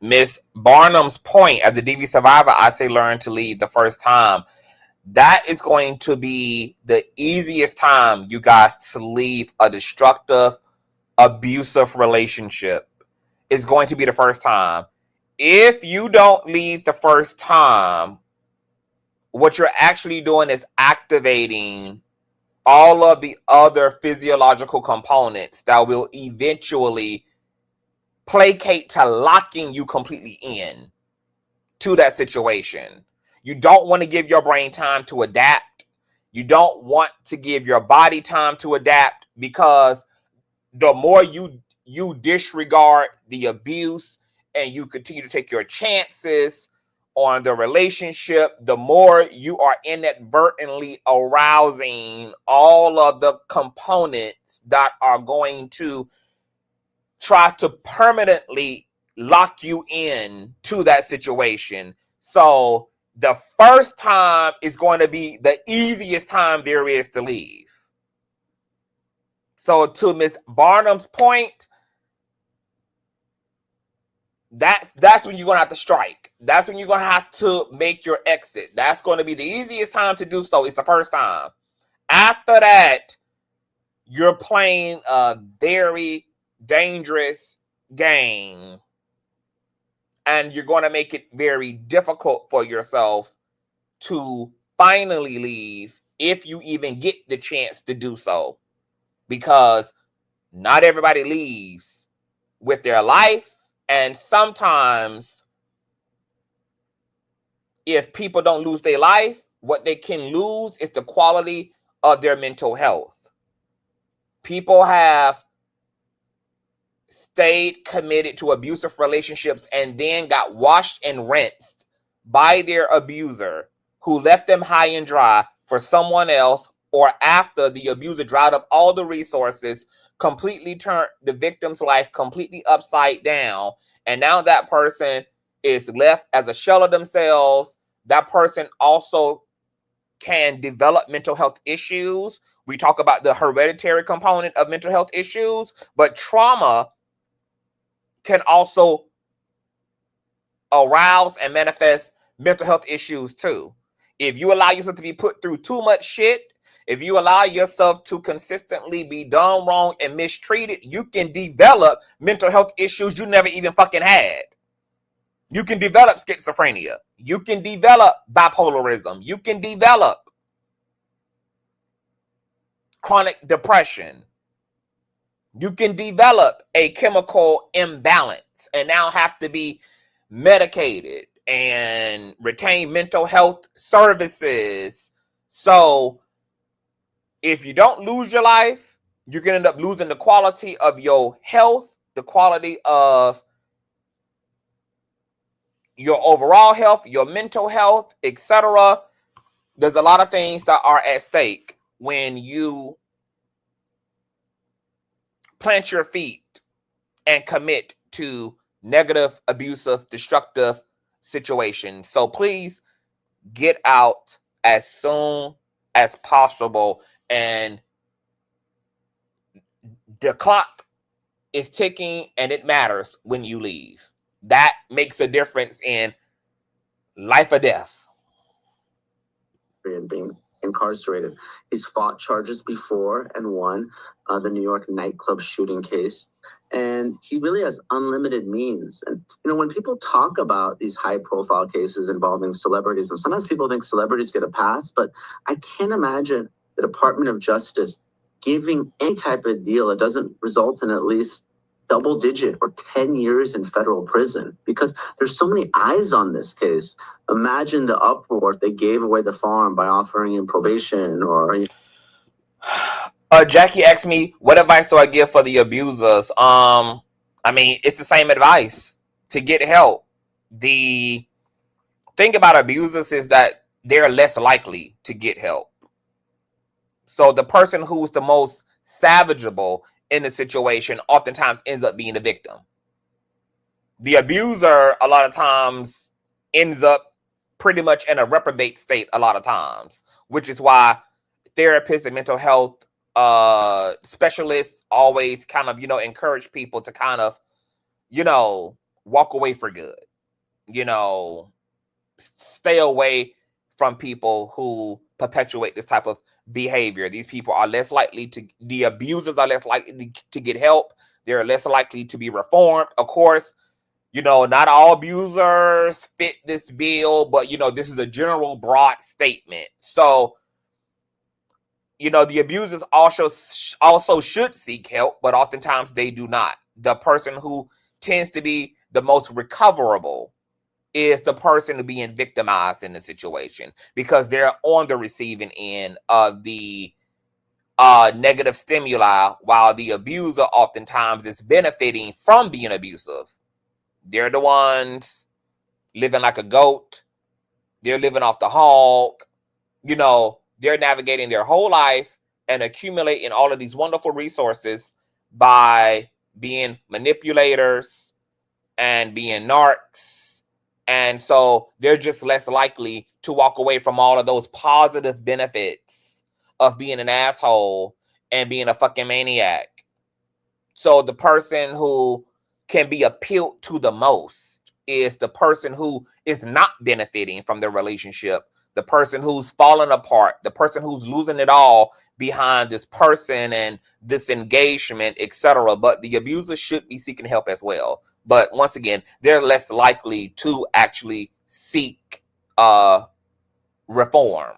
Miss Barnum's point, as a DV survivor, I say learn to lead the first time. That is going to be the easiest time, you guys, to leave a destructive, abusive relationship. Is going to be the first time. If you don't leave the first time, what you're actually doing is activating all of the other physiological components that will eventually placate to locking you completely in to that situation. You don't want to give your brain time to adapt. You don't want to give your body time to adapt, because the more you disregard the abuse and you continue to take your chances on the relationship, the more you are inadvertently arousing all of the components that are going to try to permanently lock you in to that situation. So the first time is going to be the easiest time there is to leave. So to Miss Barnum's point, that's when you're going to have to strike. That's when you're going to have to make your exit. That's going to be the easiest time to do so. It's the first time. After that, you're playing a very dangerous game, and you're going to make it very difficult for yourself to finally leave, if you even get the chance to do so, because not everybody leaves with their life. And sometimes if people don't lose their life, what they can lose is the quality of their mental health. People have stayed committed to abusive relationships and then got washed and rinsed by their abuser, who left them high and dry for someone else, or after the abuser dried up all the resources, completely turned the victim's life completely upside down. And now that person is left as a shell of themselves. That person also can develop mental health issues. We talk about the hereditary component of mental health issues, but trauma can also arouse and manifest mental health issues too. If you allow yourself to be put through too much shit, if you allow yourself to consistently be done wrong and mistreated, you can develop mental health issues you never even fucking had. You can develop schizophrenia. You can develop bipolarism. You can develop chronic depression. You can develop a chemical imbalance and now have to be medicated and retain mental health services. So if you don't lose your life, you can end up losing the quality of your health, the quality of your overall health, your mental health, etc. There's a lot of things that are at stake when you plant your feet and commit to negative, abusive, destructive situations. So please get out as soon as possible. And the clock is ticking, and it matters when you leave. That makes a difference in life or death. And being incarcerated. He's fought charges before and won the New York nightclub shooting case. And he really has unlimited means. And, you know, when people talk about these high profile cases involving celebrities, and sometimes people think celebrities get a pass, but I can't imagine the Department of Justice giving any type of deal that doesn't result in at least double digit or 10 years in federal prison, because there's so many eyes on this case. Imagine the uproar if they gave away the farm by offering him probation or... Jackie asked me, what advice do I give for the abusers? I mean, it's the same advice, to get help. The thing about abusers is that they're less likely to get help. So the person who's the most savageable in the situation oftentimes ends up being the victim. The abuser a lot of times ends up pretty much in a reprobate state a lot of times, which is why therapists and mental health specialists always kind of, you know, encourage people to kind of, you know, walk away for good, you know, stay away from people who perpetuate this type of behavior. These people are less likely to, the abusers are less likely to get help. They're less likely to be reformed. Of course, you know, not all abusers fit this bill, but, you know, this is a general broad statement. So, you know, the abusers also should seek help, but oftentimes they do not. The person who tends to be the most recoverable is the person being victimized in the situation, because they're on the receiving end of the negative stimuli, while the abuser oftentimes is benefiting from being abusive. They're the ones living like a goat. They're living off the hog. You know, they're navigating their whole life and accumulating all of these wonderful resources by being manipulators and being narcs. And so they're just less likely to walk away from all of those positive benefits of being an asshole and being a fucking maniac. So the person who can be appealed to the most is the person who is not benefiting from the relationship, the person who's falling apart, the person who's losing it all behind this person and this engagement, etc. But the abuser should be seeking help as well. But once again, they're less likely to actually seek reform.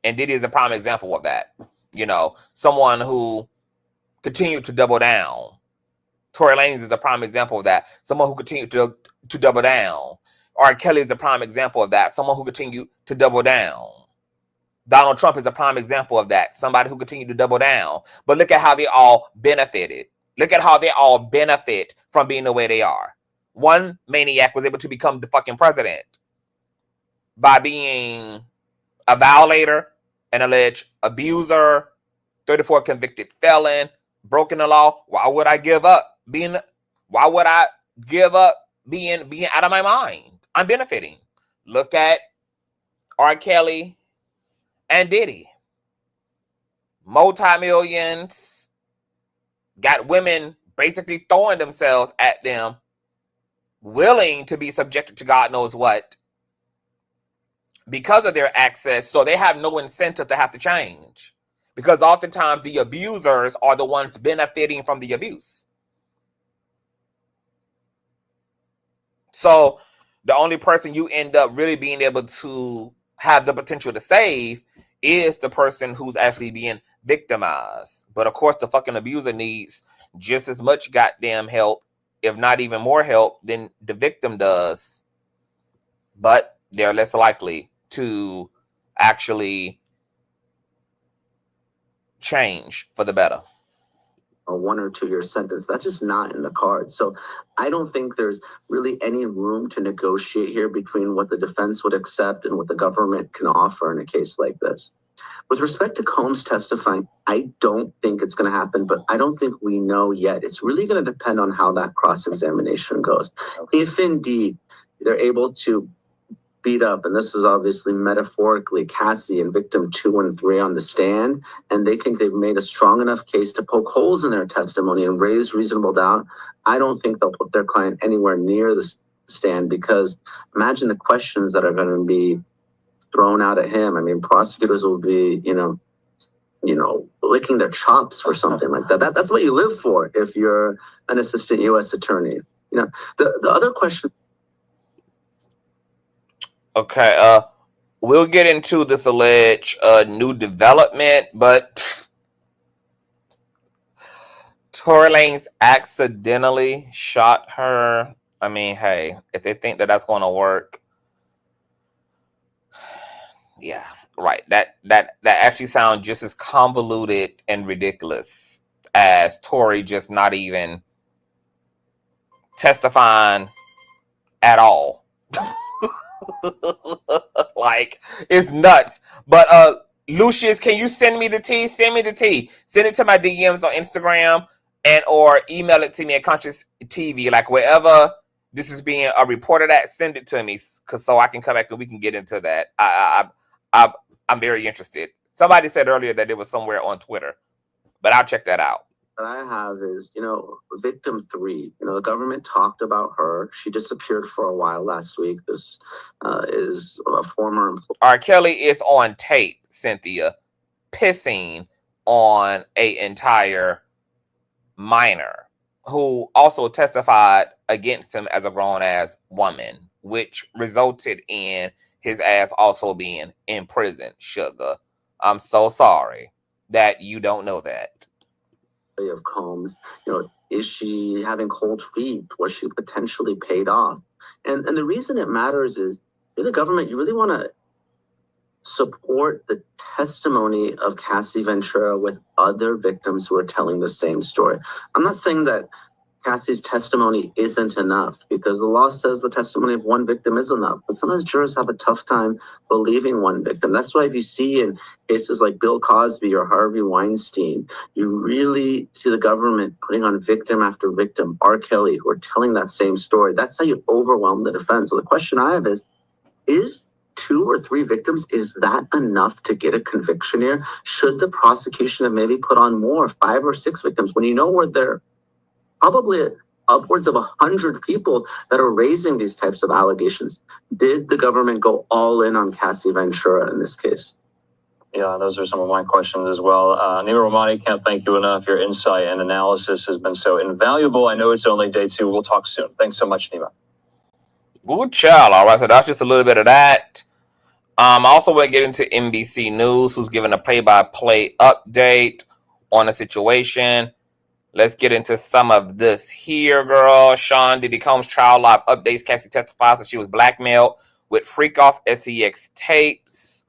And Diddy is a prime example of that. You know, someone who continued to double down. Tory Lanez is a prime example of that. Someone who continued to double down. R. Kelly is a prime example of that. Someone who continued to double down. Donald Trump is a prime example of that. Somebody who continued to double down. But look at how they all benefited. Look at how they all benefit from being the way they are. One maniac was able to become the fucking president by being a violator, an alleged abuser, 34 convicted felon, broken the law. Why would I give up being out of my mind? I'm benefiting. Look at R. Kelly and Diddy. Multi-millions, got women basically throwing themselves at them, willing to be subjected to God knows what because of their access. So they have no incentive to have to change, because oftentimes the abusers are the ones benefiting from the abuse. So the only person you end up really being able to have the potential to save is the person who's actually being victimized. But of course, the fucking abuser needs just as much goddamn help, if not even more help, than the victim does. But they're less likely to actually change for the better. A 1 or 2 year sentence. That's just not in the cards. So I don't think there's really any room to negotiate here between what the defense would accept and what the government can offer in a case like this. With respect to Combs testifying, I don't think it's going to happen, but I don't think we know yet. It's really going to depend on how that cross-examination goes. If indeed they're able to beat up, and this is obviously metaphorically, Cassie and victim 2 and 3 on the stand, and they think they've made a strong enough case to poke holes in their testimony and raise reasonable doubt, I don't think they'll put their client anywhere near the stand, because imagine the questions that are going to be thrown out at him. I mean, prosecutors will be, licking their chops for something like that. That's what you live for if you're an assistant U.S. attorney. The other question. Okay, we'll get into this alleged new development, but Tory Lanez accidentally shot her. I mean, hey, if they think that that's going to work, yeah, right. That actually sounds just as convoluted and ridiculous as Tory just not even testifying at all. Like, it's nuts. But Lucius, can you send me the tea? Send me the tea. Send it to my DMs on Instagram and or email it to me at Consciouztv, like wherever this is being reported at. Send it to me, so I can come back and we can get into that. I'm very interested. Somebody said earlier that it was somewhere on Twitter, but I'll check that out. What I have is, victim 3, the government talked about her. She disappeared for a while last week. This is a former employee. R. Kelly is on tape, Cynthia, pissing on an entire minor who also testified against him as a grown-ass woman, which resulted in his ass also being in prison, sugar. I'm so sorry that you don't know that. Of Combs, is she having cold feet? Was she potentially paid off? And the reason it matters is, you're the government, you really want to support the testimony of Cassie Ventura with other victims who are telling the same story. I'm not saying that Cassie's testimony isn't enough, because the law says the testimony of one victim is enough, but sometimes jurors have a tough time believing one victim. That's why if you see in cases like Bill Cosby or Harvey Weinstein, you really see the government putting on victim after victim, R. Kelly, who are telling that same story. That's how you overwhelm the defense. So the question I have is 2 or 3 victims, is that enough to get a conviction here? Should the prosecution have maybe put on more, 5 or 6 victims, when you know where they're probably upwards of 100 people that are raising these types of allegations? Did the government go all in on Cassie Ventura in this case? Yeah, those are some of my questions as well. Nima Romani, can't thank you enough. Your insight and analysis has been so invaluable. I know it's only day 2. We'll talk soon. Thanks so much, Nima. Good child. All right, so that's just a little bit of that. Also, we'll get into NBC News, who's giving a play-by-play update on the situation. Let's get into some of this here, girl. Sean Diddy Combs trial live updates. Cassie testifies that she was blackmailed with freak-off S3X tapes.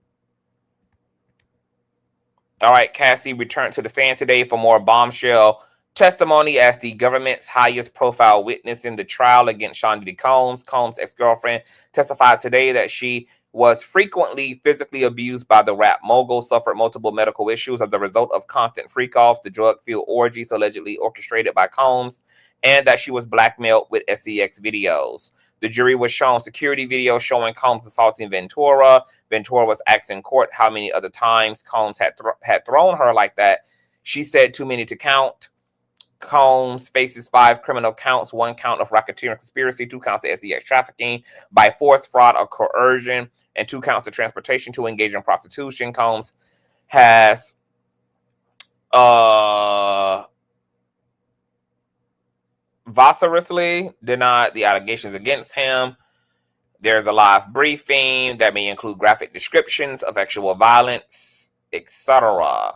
All right, Cassie returned to the stand today for more bombshell testimony as the government's highest profile witness in the trial against Sean Diddy Combs. Combs' ex-girlfriend testified today that she was frequently physically abused by the rap mogul, suffered multiple medical issues as a result of constant freak-offs, the drug-fueled orgies allegedly orchestrated by Combs, and that she was blackmailed with S3X videos. The jury was shown security video showing Combs assaulting Ventura. Ventura was asked in court how many other times Combs had thrown her like that. She said too many to count. Combs faces 5 criminal counts, 1 count of racketeering conspiracy, 2 counts of S3X trafficking by force, fraud, or coercion, and 2 counts of transportation to engage in prostitution. Combs has vociferously denied the allegations against him. There's a live briefing that may include graphic descriptions of sexual violence, etc.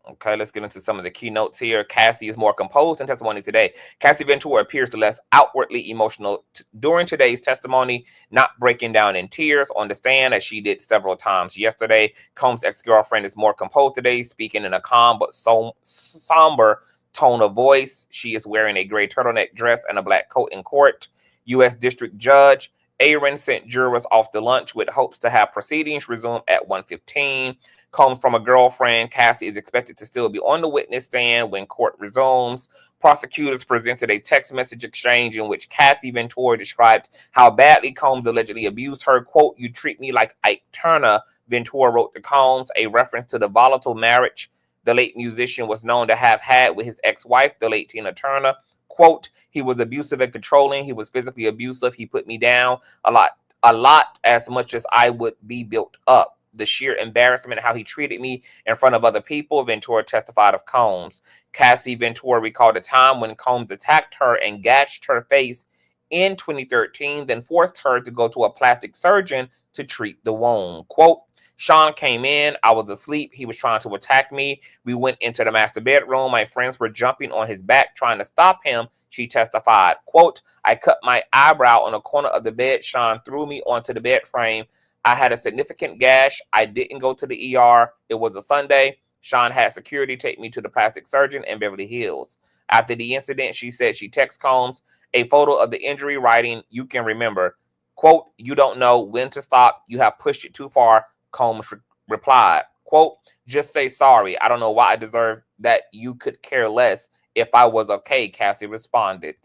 Okay, let's get into some of the keynotes here. Cassie is more composed in testimony today. Cassie Ventura appears less outwardly emotional during today's testimony, not breaking down in tears on the stand as she did several times yesterday. Combs' ex-girlfriend is more composed today, speaking in a calm but somber tone of voice. She is wearing a gray turtleneck dress and a black coat in court. U.S. District Judge Aaron sent jurors off to lunch with hopes to have proceedings resume at 1:15. Comes from a girlfriend. Cassie is expected to still be on the witness stand when court resumes. Prosecutors presented a text message exchange in which Cassie Ventura described how badly Combs allegedly abused her. Quote, "You treat me like Ike Turner," Ventura wrote to Combs, a reference to the volatile marriage the late musician was known to have had with his ex-wife, the late Tina Turner. Quote, "He was abusive and controlling. He was physically abusive. He put me down a lot, as much as I would be built up. The sheer embarrassment, how he treated me in front of other people," Ventura testified of Combs. Cassie Ventura recalled a time when Combs attacked her and gashed her face in 2013, then forced her to go to a plastic surgeon to treat the wound. Quote, "Sean came in. I was asleep. He was trying to attack me. We went into the master bedroom. My friends were jumping on his back trying to stop him," she testified. Quote, "I cut my eyebrow on the corner of the bed. Sean threw me onto the bed frame. I had a significant gash. I didn't go to the ER. It was a Sunday. Sean had security take me to the plastic surgeon in Beverly Hills." After the incident, she said she texted Combs a photo of the injury, writing, "You can remember." Quote, "You don't know when to stop. You have pushed it too far." Combs replied, quote, "Just say sorry. I don't know why I deserve that. You could care less if I was okay," Cassie responded.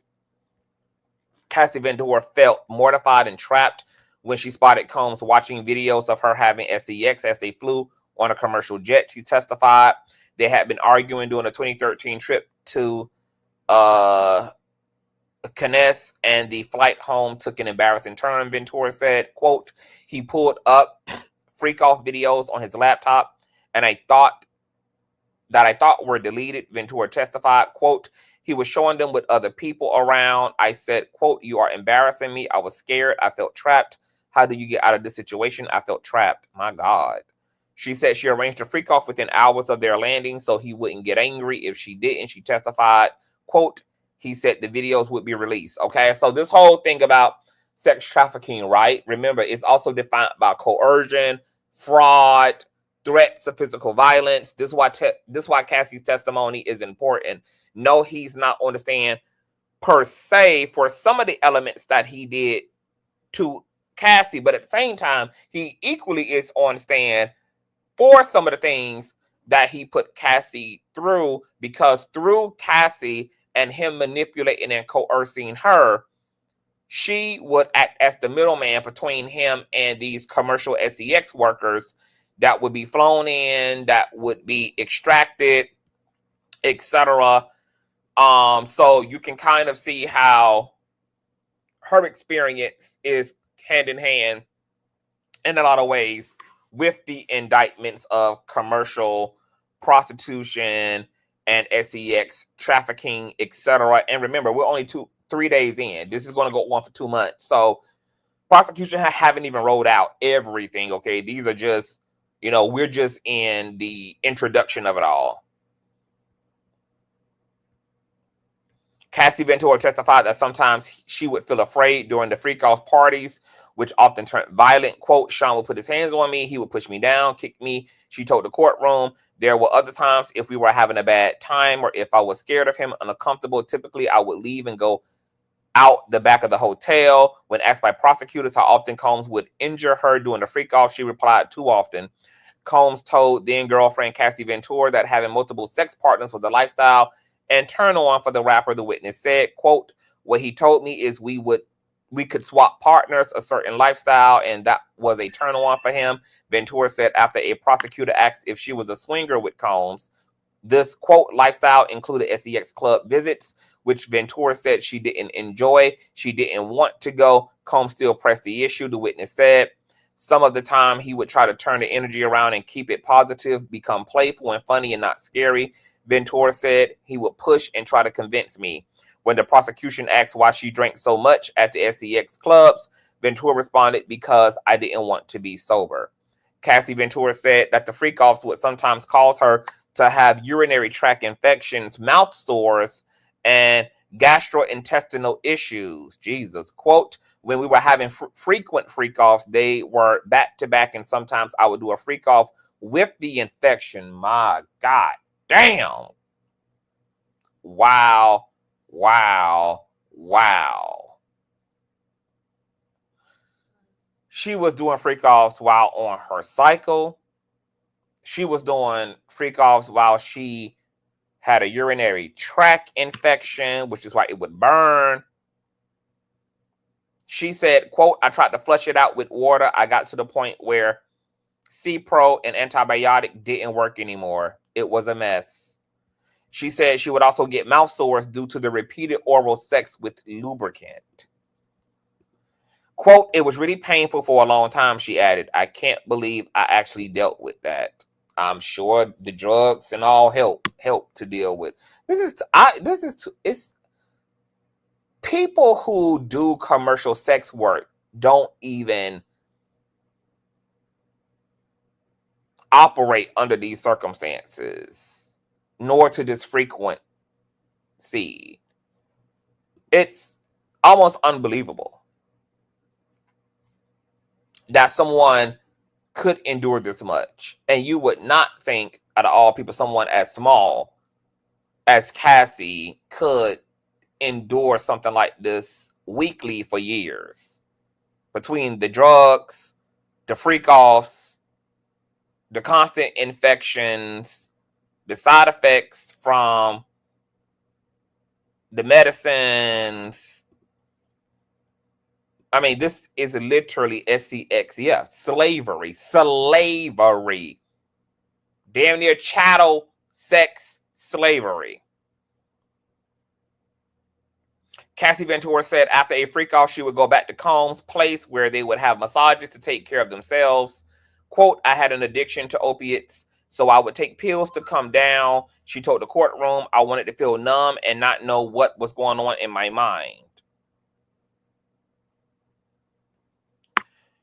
Cassie Ventura felt mortified and trapped when she spotted Combs watching videos of her having SEX as they flew on a commercial jet. She testified they had been arguing during a 2013 trip to Cannes, and the flight home took an embarrassing turn. Ventura said, quote, "He pulled up freak off videos on his laptop and I thought were deleted," Ventura testified. Quote, "He was showing them with other people around. I said, quote, 'You are embarrassing me.' I was scared. I felt trapped. How do you get out of this situation? I felt trapped." My God. She said she arranged a freak off within hours of their landing so he wouldn't get angry if she didn't. She testified, quote, "He said the videos would be released." Okay, so this whole thing about sex trafficking, right? Remember, it's also defined by coercion, fraud, threats of physical violence. This is why Cassie's testimony is important. No, he's not on the stand per se for some of the elements that he did to Cassie, but at the same time, he equally is on stand for some of the things that he put Cassie through, because through Cassie and him manipulating and coercing her, she would act as the middleman between him and these commercial SEX workers that would be flown in, that would be extracted, etc. So you can kind of see how her experience is hand in hand in a lot of ways with the indictments of commercial prostitution and SEX trafficking, etc. And remember, we're only 3 days in. This is going to go on for 2 months. So prosecution haven't even rolled out everything. Okay, these are just, we're just in the introduction of it all. Cassie Ventura testified that sometimes she would feel afraid during the freak-off parties, which often turned violent. Quote, "Sean would put his hands on me. He would push me down, kick me." She told the courtroom, "There were other times if we were having a bad time or if I was scared of him, uncomfortable, typically I would leave and go out the back of the hotel." When asked by prosecutors how often Combs would injure her during the freak-off, she replied, "Too often." Combs told then-girlfriend Cassie Ventura that having multiple sex partners was a lifestyle and turn on for the rapper. The witness said, quote, "What he told me is we could swap partners, a certain lifestyle, and that was a turn on for him," Ventura said after a prosecutor asked if she was a swinger with Combs. This, quote, lifestyle included SEX club visits, which Ventura said she didn't enjoy. She didn't want to go. Combs still pressed the issue, the witness said. Some of the time he would try to turn the energy around and keep it positive, become playful and funny and not scary. Ventura said he would push and try to convince me. When the prosecution asked why she drank so much at the SEX clubs, Ventura responded, "Because I didn't want to be sober." Cassie Ventura said that the freak-offs would sometimes cause her to have urinary tract infections, mouth sores, and gastrointestinal issues. Jesus. Quote, "When we were having frequent freak-offs, they were back-to-back, and sometimes I would do a freak-off with the infection." My God. Damn. Wow. Wow. Wow. She was doing freak-offs while on her cycle. She was doing freak-offs while she had a urinary tract infection, which is why it would burn. She said, quote, I tried to flush it out with water. I got to the point where C-Pro and antibiotic didn't work anymore. It was a mess. She said she would also get mouth sores due to the repeated oral sex with lubricant. Quote, it was really painful for a long time, she added. I can't believe I actually dealt with that. I'm sure the drugs and all help to deal with. It's people who do commercial sex work don't even operate under these circumstances, nor to this frequency. It's almost unbelievable that someone could endure this much. And you would not think, out of all people, someone as small as Cassie could endure something like this weekly for years. Between the drugs, the freak-offs, the constant infections, the side effects from the medicines. I mean, this is literally S3X. Yeah, slavery. Damn near chattel sex slavery. Cassie Ventura said after a freak-off, she would go back to Combs' place where they would have massages to take care of themselves. Quote, I had an addiction to opiates, so I would take pills to come down. She told the courtroom, I wanted to feel numb and not know what was going on in my mind.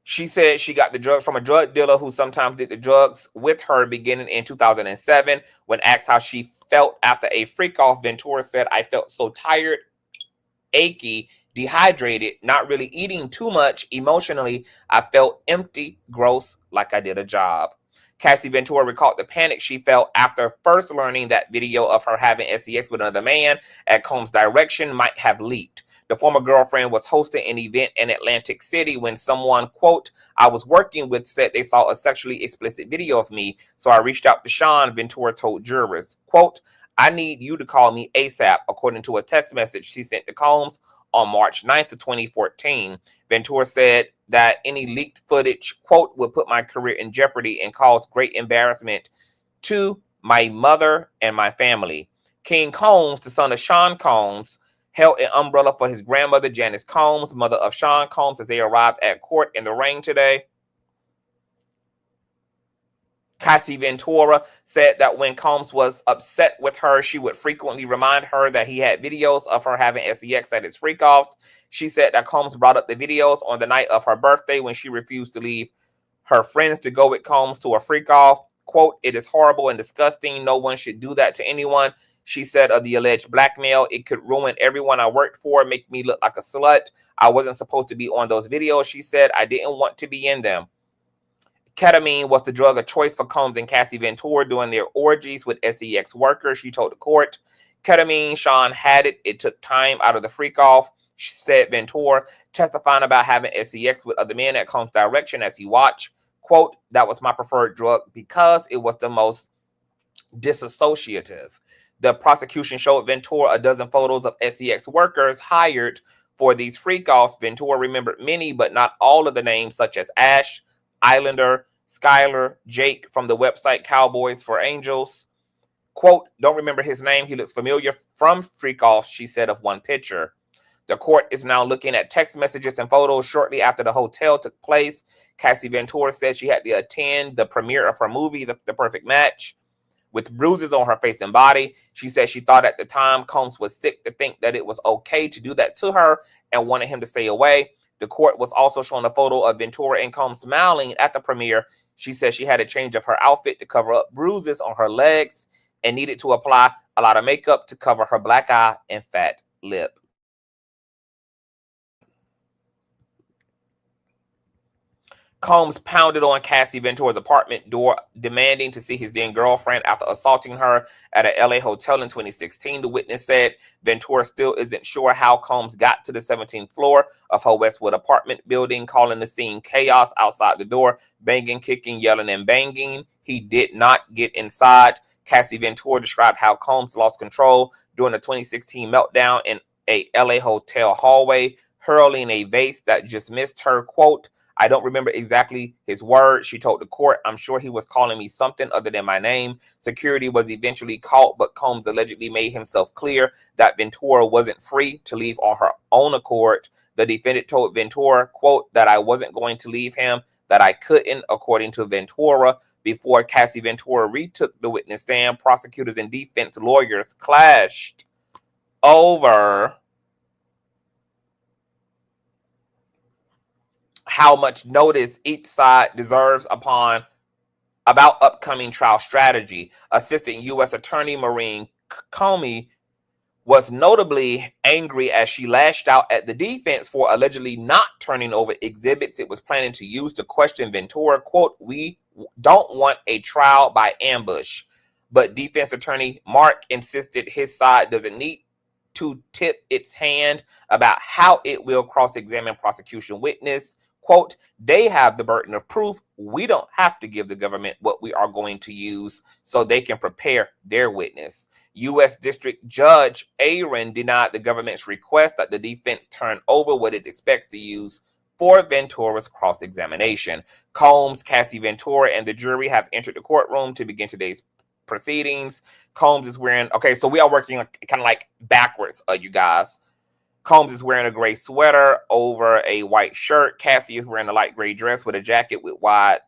She said she got the drugs from a drug dealer who sometimes did the drugs with her beginning in 2007. When asked how she felt after a freak-off, Ventura said, I felt so tired, achy, dehydrated, not really eating too much. Emotionally, I felt empty, gross, like I did a job. Cassie Ventura recalled the panic she felt after first learning that video of her having SEX with another man at Combs' direction might have leaked. The former girlfriend was hosting an event in Atlantic City when someone, quote, I was working with said they saw a sexually explicit video of me, so I reached out to Sean, Ventura told jurors. Quote, I need you to call me ASAP, according to a text message she sent to Combs on March 9th of 2014. Ventura said that any leaked footage, quote, would put my career in jeopardy and cause great embarrassment to my mother and my family. King Combs, the son of Sean Combs, held an umbrella for his grandmother, Janice Combs, mother of Sean Combs, as they arrived at court in the rain today. Cassie Ventura said that when Combs was upset with her, she would frequently remind her that he had videos of her having SEX at his freak-offs. She said that Combs brought up the videos on the night of her birthday when she refused to leave her friends to go with Combs to a freak-off. Quote, it is horrible and disgusting. No one should do that to anyone. She said of the alleged blackmail, it could ruin everyone I worked for, make me look like a slut. I wasn't supposed to be on those videos. She said, I didn't want to be in them. Ketamine was the drug of choice for Combs and Cassie Ventura during their orgies with SEX workers, she told the court. Ketamine, Sean had it. It took time out of the freak-off, she said Ventura, testifying about having SEX with other men at Combs' direction as he watched. Quote, that was my preferred drug because it was the most disassociative. The prosecution showed Ventura a dozen photos of SEX workers hired for these freak-offs. Ventura remembered many, but not all of the names, such as Ash, Islander, Skylar, Jake from the website Cowboys for Angels. Quote, don't remember his name. He looks familiar from freak-offs, she said of one picture. The court is now looking at text messages and photos shortly after the hotel took place. Cassie Ventura said she had to attend the premiere of her movie, The Perfect Match, with bruises on her face and body. She said she thought at the time Combs was sick to think that it was okay to do that to her and wanted him to stay away. The court was also showing a photo of Ventura and Combs smiling at the premiere. She said she had a change of her outfit to cover up bruises on her legs and needed to apply a lot of makeup to cover her black eye and fat lip. Combs pounded on Cassie Ventura's apartment door, demanding to see his then girlfriend after assaulting her at a LA hotel in 2016. The witness said Ventura still isn't sure how Combs got to the 17th floor of her Westwood apartment building, calling the scene chaos outside the door, banging, kicking, yelling, and banging. He did not get inside. Cassie Ventura described how Combs lost control during the 2016 meltdown in a LA hotel hallway, hurling a vase that just missed her. Quote, "I don't remember exactly his words," she told the court. "I'm sure he was calling me something other than my name." Security was eventually called, but Combs allegedly made himself clear that Ventura wasn't free to leave on her own accord. The defendant told Ventura, quote, "that I wasn't going to leave him, that I couldn't," according to Ventura. Before Cassie Ventura retook the witness stand, prosecutors and defense lawyers clashed over how much notice each side deserves about upcoming trial strategy. Assistant U.S. Attorney Maureen Comey was notably angry as she lashed out at the defense for allegedly not turning over exhibits it was planning to use to question Ventura. Quote, "We don't want a trial by ambush." But defense attorney Mark insisted his side doesn't need to tip its hand about how it will cross-examine prosecution witness. Quote, "They have the burden of proof. We don't have to give the government what we are going to use so they can prepare their witness." U.S. District Judge Aaron denied the government's request that the defense turn over what it expects to use for Ventura's cross-examination. Combs, Cassie Ventura, and the jury have entered the courtroom to begin today's proceedings. Combs is wearing, okay, so we are working kind of like backwards, you guys. Combs is wearing a gray sweater over a white shirt. Cassie is wearing a light gray dress with a jacket with wide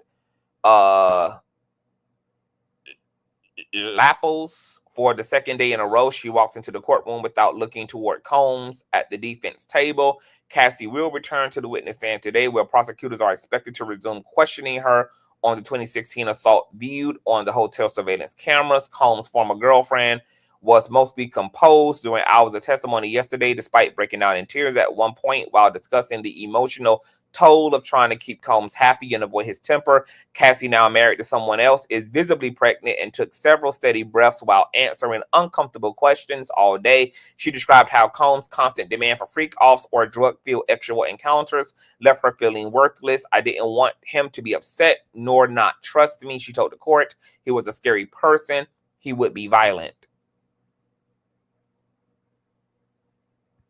lapels. For the second day in a row, she walks into the courtroom without looking toward Combs at the defense table. Cassie will return to the witness stand today, where prosecutors are expected to resume questioning her on the 2016 assault viewed on the hotel surveillance cameras. Combs' former girlfriend was mostly composed during hours of testimony yesterday, despite breaking down in tears at one point while discussing the emotional toll of trying to keep Combs happy and avoid his temper. Cassie, now married to someone else, is visibly pregnant and took several steady breaths while answering uncomfortable questions all day. She described how Combs' constant demand for freak-offs or drug-filled sexual encounters left her feeling worthless. "I didn't want him to be upset nor not trust me," she told the court. "He was a scary person. He would be violent."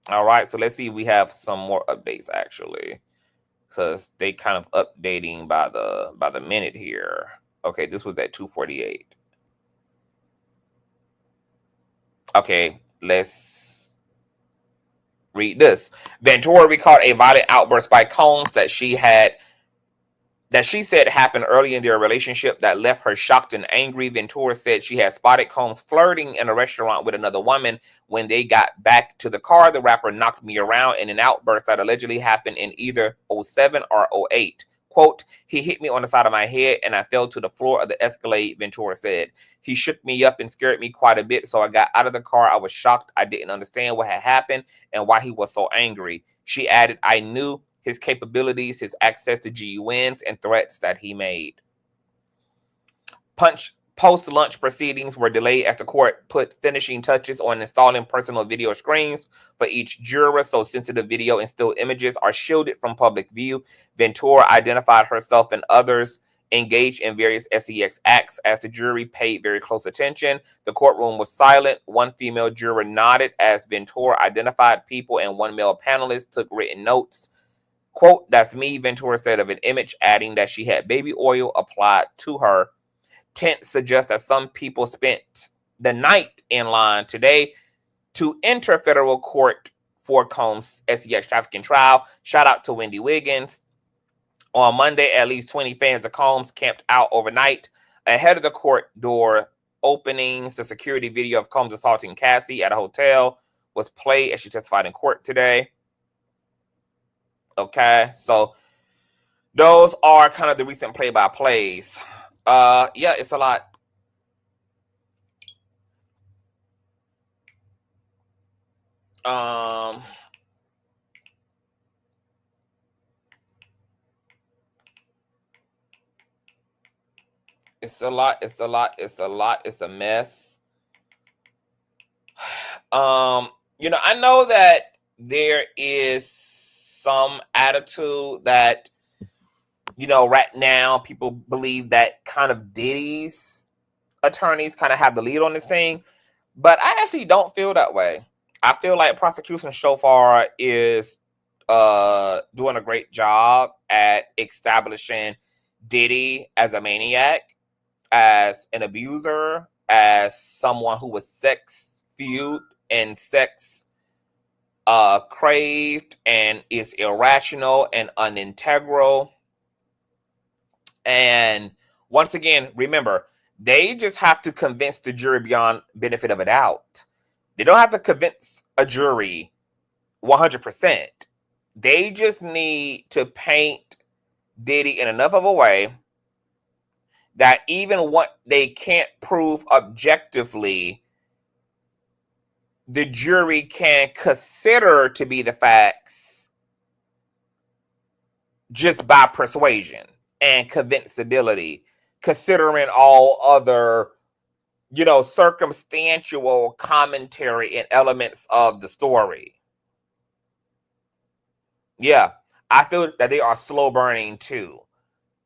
All right, so let's see if we have some more updates actually, because they kind of updating by the minute here. Okay, this was at 2:48. Okay, let's read this. Ventura recalled a violent outburst by Combs that she said happened early in their relationship that left her shocked and angry. Ventura said she had spotted Combs flirting in a restaurant with another woman. When they got back to the car, the rapper knocked me around in an outburst that allegedly happened in either 07 or 08. Quote, "He hit me on the side of my head and I fell to the floor of the Escalade," Ventura said. "He shook me up and scared me quite a bit, so I got out of the car. I was shocked. I didn't understand what had happened and why he was so angry." She added, "I knew his capabilities, his access to GUNs, and threats that he made." Post-lunch proceedings were delayed as the court put finishing touches on installing personal video screens for each juror, so sensitive video and still images are shielded from public view. Ventura identified herself and others engaged in various SEX acts as the jury paid very close attention. The courtroom was silent. One female juror nodded as Ventura identified people, and one male panelist took written notes. Quote, "That's me," Ventura said of an image, adding that she had baby oil applied to her. Tent suggests that some people spent the night in line today to enter federal court for Combs' SEX trafficking trial. Shout out to Wendy Wiggins. On Monday, at least 20 fans of Combs camped out overnight ahead of the court door openings. The security video of Combs assaulting Cassie at a hotel was played as she testified in court today. Okay, so those are kind of the recent play-by-plays. Yeah, it's a lot. It's a lot. It's a lot. It's a lot. It's a mess. You know, I know that there is some attitude that, you know, right now people believe that kind of Diddy's attorneys kind of have the lead on this thing, but I actually don't feel that way. I feel like prosecution so far is doing a great job at establishing Diddy as a maniac, as an abuser, as someone who was sex fueled and sex craved and is irrational and unintegral. And once again, remember, they just have to convince the jury beyond benefit of a doubt. They don't have to convince a jury 100%. They just need to paint Diddy in enough of a way that even what they can't prove objectively, the jury can consider to be the facts just by persuasion and convincibility, considering all other, you know, circumstantial commentary and elements of the story. Yeah, I feel that they are slow burning too.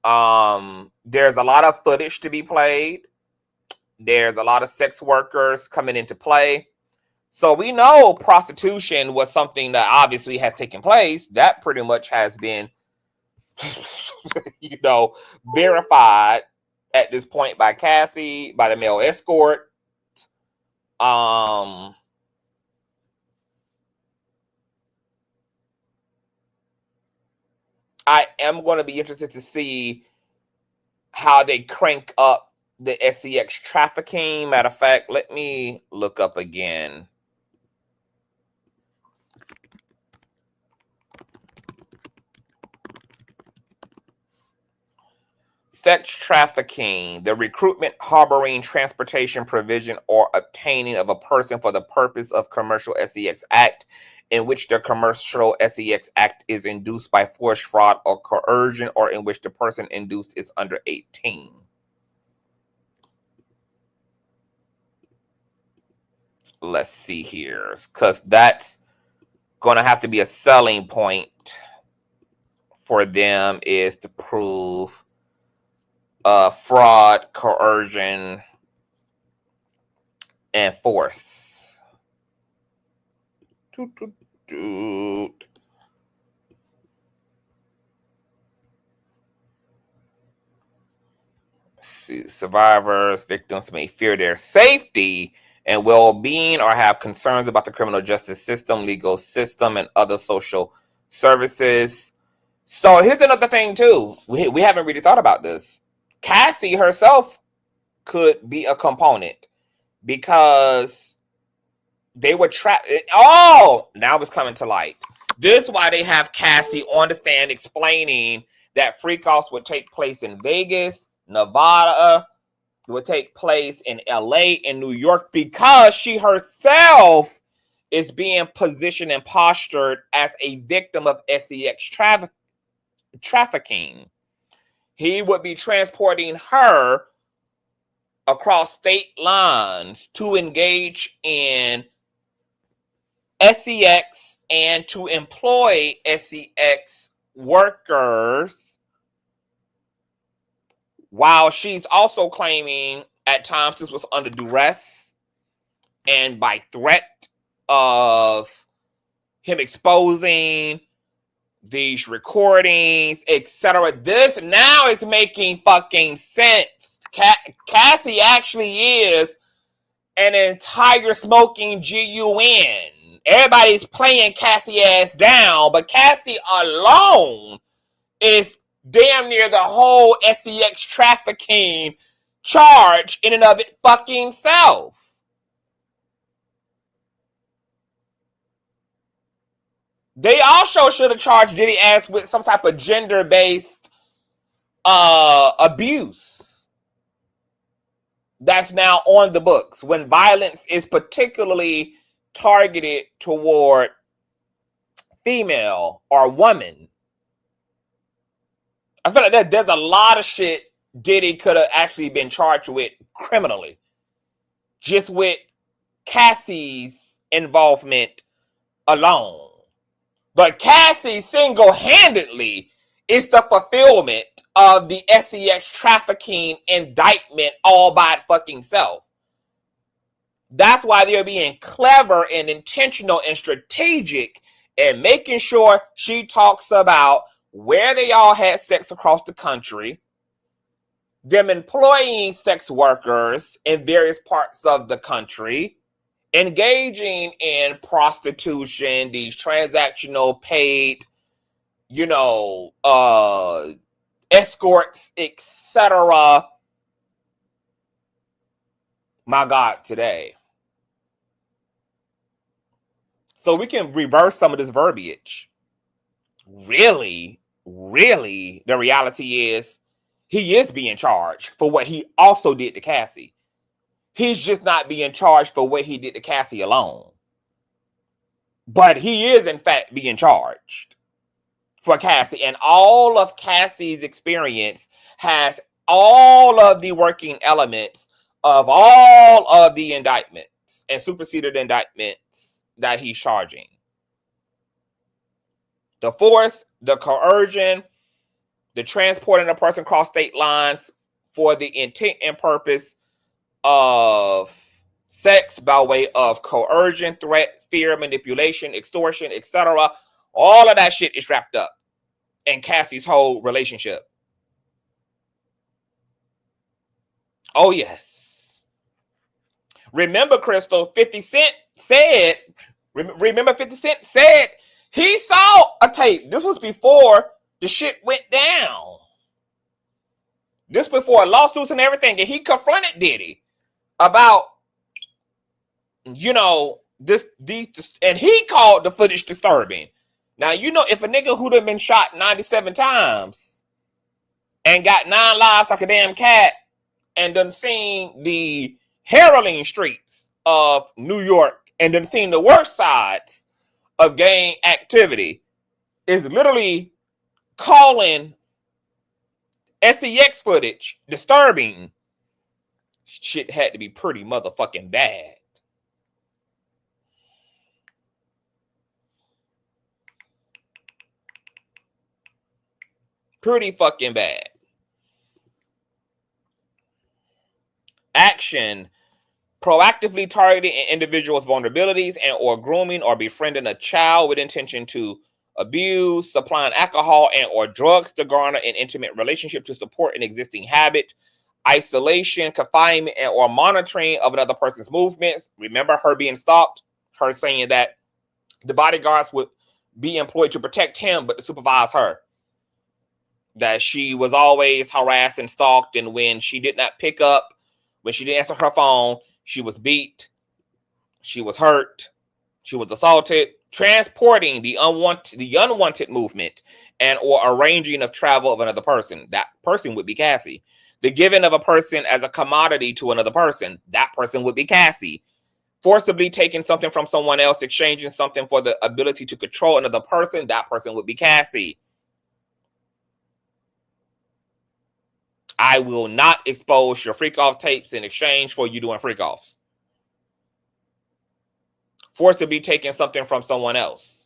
There's a lot of footage to be played. There's a lot of sex workers coming into play. So we know prostitution was something that obviously has taken place. That pretty much has been, you know, verified at this point by Cassie, by the male escort. I am going to be interested to see how they crank up the S3X trafficking. Matter of fact, let me look up again. Sex trafficking, the recruitment, harboring, transportation, provision, or obtaining of a person for the purpose of commercial S3X act, in which the commercial S3X act is induced by force, fraud, or coercion, or in which the person induced is under 18. Let's see here, because that's going to have to be a selling point for them, is to prove fraud, coercion, and force. See, survivors, victims may fear their safety and well-being or have concerns about the criminal justice system, legal system, and other social services. So here's another thing too. We haven't really thought about this. Cassie herself could be a component because they were trapped. Oh, now it's coming to light. This is why they have Cassie on the stand explaining that freak-offs would take place in Vegas, Nevada, would take place in LA and New York, because she herself is being positioned and postured as a victim of S3X trafficking. He would be transporting her across state lines to engage in S3X and to employ S3X workers, while she's also claiming at times this was under duress and by threat of him exposing these recordings, etc. This now is making fucking sense. Cassie actually is an entire smoking GUN. Everybody's playing Cassie ass down, but Cassie alone is damn near the whole S3X trafficking charge in and of it fucking self. They also should have charged Diddy ass with some type of gender-based abuse that's now on the books, when violence is particularly targeted toward female or woman. I feel like there's a lot of shit Diddy could have actually been charged with criminally, just with Cassie's involvement alone. But Cassie single-handedly is the fulfillment of the SEX trafficking indictment all by its fucking self. That's why they're being clever and intentional and strategic and making sure she talks about where they all had sex across the country, them employing sex workers in various parts of the country, engaging in prostitution, these transactional paid, escorts, etc. My God, today. So we can reverse some of this verbiage. Really, the reality is he is being charged for what he also did to Cassie. He's just not being charged for what he did to Cassie alone. But he is, in fact, being charged for Cassie. And all of Cassie's experience has all of the working elements of all of the indictments and superseded indictments that he's charging. The force, the coercion, the transporting a person across state lines for the intent and purpose of sex by way of coercion, threat, fear, manipulation, extortion, etc. All of that shit is wrapped up in Cassie's whole relationship. Oh, yes. Remember, Crystal, 50 Cent said, remember 50 Cent said he saw a tape. This was before the shit went down. This before lawsuits and everything. And he confronted Diddy about, this, and he called the footage disturbing. Now, if a nigga who'd have been shot 97 times and got 9 lives like a damn cat and done seen the harrowing streets of New York and then seen the worst sides of gang activity, is literally calling SEX footage disturbing. Shit had to be pretty motherfucking bad. Pretty fucking bad. Action: proactively targeting an individual's vulnerabilities and or grooming or befriending a child with intention to abuse, supplying alcohol and or drugs to garner an intimate relationship to support an existing habit, isolation, confinement, and or monitoring of another person's movements. Remember her being stalked, her saying that the bodyguards would be employed to protect him, but to supervise her. That she was always harassed and stalked, and when she did not pick up, when she didn't answer her phone, she was beat, she was hurt, she was assaulted, transporting the unwanted movement and or arranging of travel of another person. That person would be Cassie. The giving of a person as a commodity to another person. That person would be Cassie. Forcibly taking something from someone else, exchanging something for the ability to control another person. That person would be Cassie. I will not expose your freak-off tapes in exchange for you doing freak-offs. Forcibly taking something from someone else.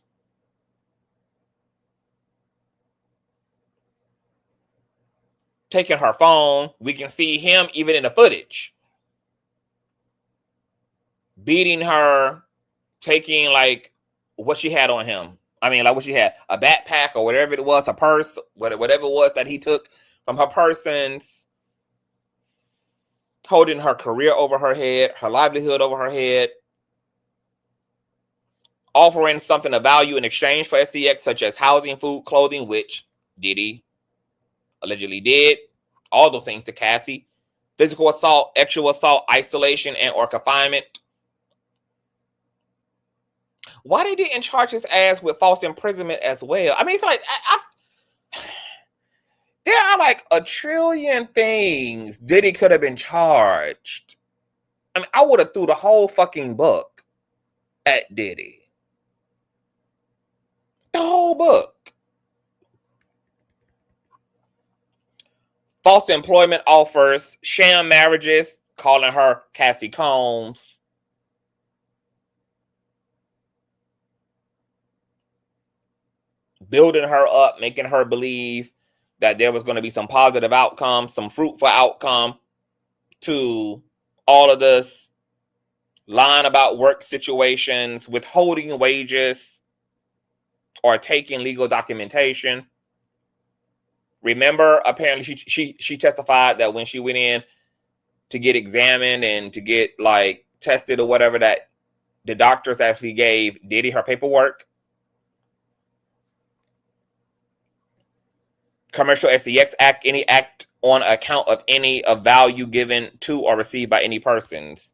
Taking her phone. We can see him even in the footage. Beating her. Taking like what she had on him. I mean, like what she had. A backpack or whatever it was. A purse. Whatever it was that he took from her persons. Holding her career over her head. Her livelihood over her head. Offering something of value in exchange for SEX, such as housing, food, clothing, which Diddy allegedly did. All those things to Cassie. Physical assault, sexual assault, isolation, and or confinement. Why they didn't charge his ass with false imprisonment as well? I mean, it's like, there are like a trillion things Diddy could have been charged. I mean, I would have threw the whole fucking book at Diddy. The whole book. false employment offers, sham marriages, calling her Cassie Combs. Building her up, making her believe that there was going to be some positive outcome, some fruitful outcome to all of this. Lying about work situations, withholding wages, or taking legal documentation. Remember, apparently she testified that when she went in to get examined and to get like tested or whatever, that the doctors actually gave Diddy her paperwork. Commercial S3X Act, any act on account of any of value given to or received by any persons.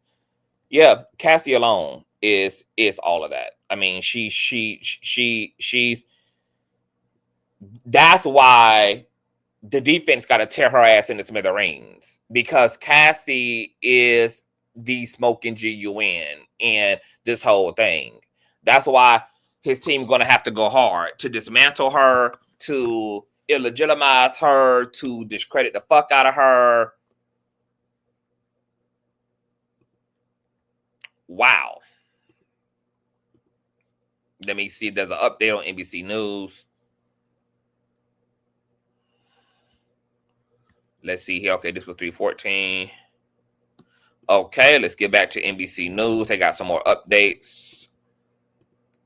Yeah, Cassie alone is all of that. I mean, she's that's why the defense got to tear her ass into smithereens, because Cassie is the smoking GUN in this whole thing. That's why his team going to have to go hard to dismantle her, to illegitimize her, to discredit the fuck out of her. Wow. Let me see. There's an update on NBC News. Let's see here. Okay, this was 314. Okay, let's get back to NBC News. They got some more updates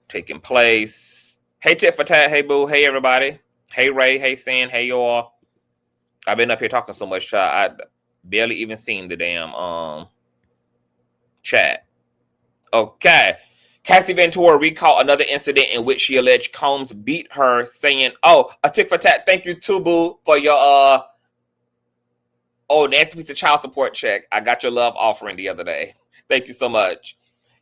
taking place. Hey, Tit for Tat. Hey, Boo. Hey, everybody. Hey, Ray. Hey, Sin. Hey, y'all. I've been up here talking so much. I barely even seen the damn chat. Okay. Cassie Ventura recalled another incident in which she alleged Combs beat her, saying, oh, a tick for tat. Thank you, too, Boo, for your, oh, Nancy piece of child support check. I got your love offering the other day. Thank you so much.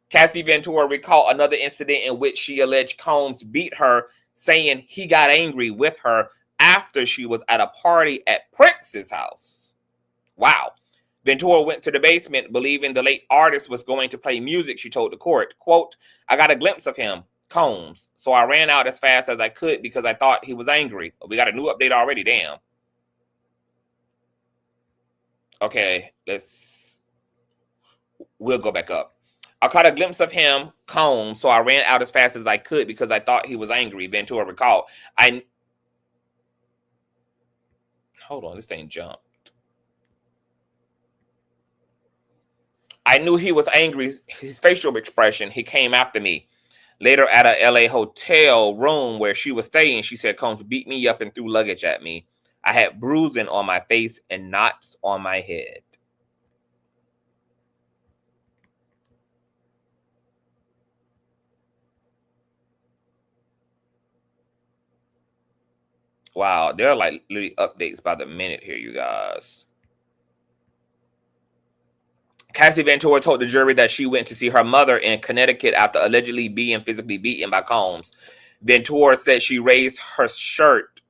Cassie Ventura recalled another incident in which she alleged Combs beat her, saying he got angry with her after she was at a party at Prince's house. Wow. Ventura went to the basement believing the late artist was going to play music, she told the court. Quote, I got a glimpse of him, Combs, so I ran out as fast as I could because I thought he was angry. We got a new update already, damn. Okay, we'll go back up. I caught a glimpse of him, Combs, so I ran out as fast as I could because I thought he was angry, Ventura recalled. Hold on, this thing jumped. I knew he was angry, his facial expression. He came after me. Later at a LA hotel room where she was staying, she said Combs beat me up and threw luggage at me. I had bruising on my face and knots on my head. Wow, there are like literally updates by the minute here, you guys. Cassie Ventura told the jury that she went to see her mother in Connecticut after allegedly being physically beaten by Combs. Ventura said she raised her shirt,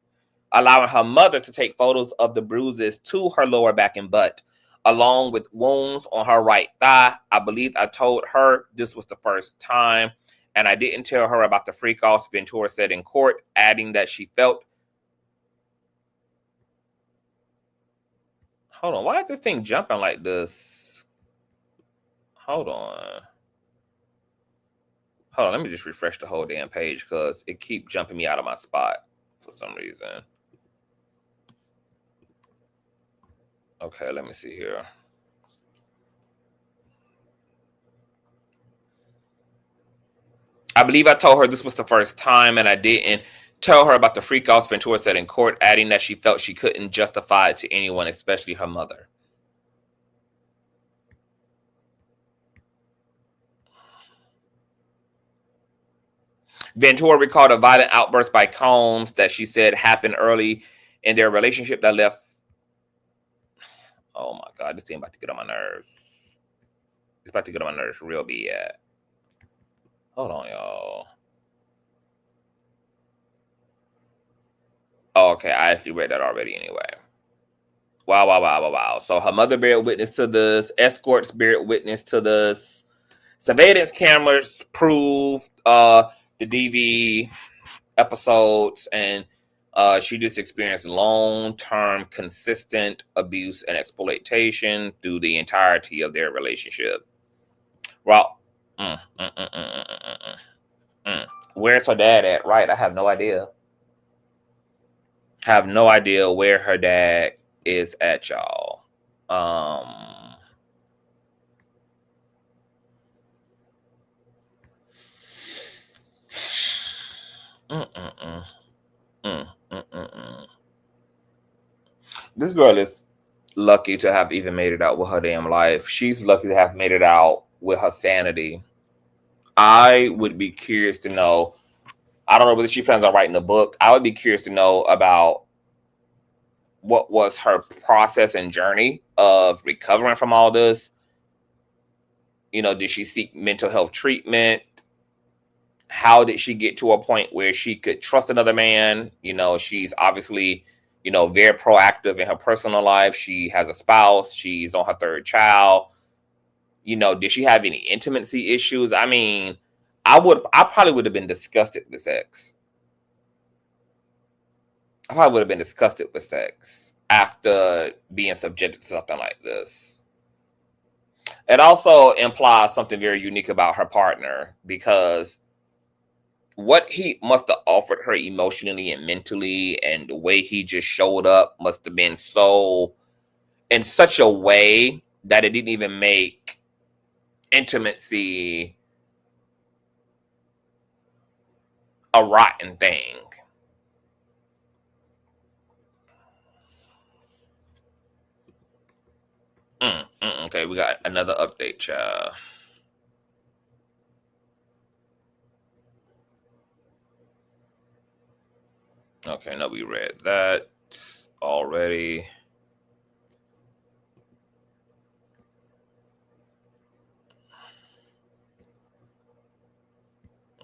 allowing her mother to take photos of the bruises to her lower back and butt, along with wounds on her right thigh. I believe I told her this was the first time, and I didn't tell her about the freak-offs, Ventura said in court, adding that she felt... Hold on, why is this thing jumping like this? Hold on, let me just refresh the whole damn page because it keeps jumping me out of my spot for some reason. Okay, let me see here. I believe I told her this was the first time, and I didn't tell her about the freak-offs, Ventura said in court, adding that she felt she couldn't justify it to anyone, especially her mother. Ventura recalled a violent outburst by Combs that she said happened early in their relationship that left... Oh my God, this thing about to get on my nerves. It's about to get on my nerves real bad. Hold on, y'all. Oh, okay, I actually read that already anyway. Wow. So her mother bear witness to this. Escorts bear witness to this. Surveillance cameras proved the DV episodes, and She just experienced long-term, consistent abuse and exploitation through the entirety of their relationship. Well, where's her dad at? Right, I have no idea. Have no idea where her dad is at, y'all. This girl is lucky to have even made it out with her damn life. She's lucky to have made it out with her sanity. I would be curious to know. I don't know whether she plans on writing a book. I would be curious to know about what was her process and journey of recovering from all this. You know, did she seek mental health treatment? How did she get to a point where she could trust another man? You know, she's obviously, you know, very proactive in her personal life. She has a spouse. She's on her third child. You know, did she have any intimacy issues? I mean, I probably would have been disgusted with sex. I probably would have been disgusted with sex after being subjected to something like this. It also implies something very unique about her partner, because what he must have offered her emotionally and mentally, and the way he just showed up must have been so, in such a way that it didn't even make intimacy a rotten thing. Okay, we got another update, child. Okay, no, we read that already.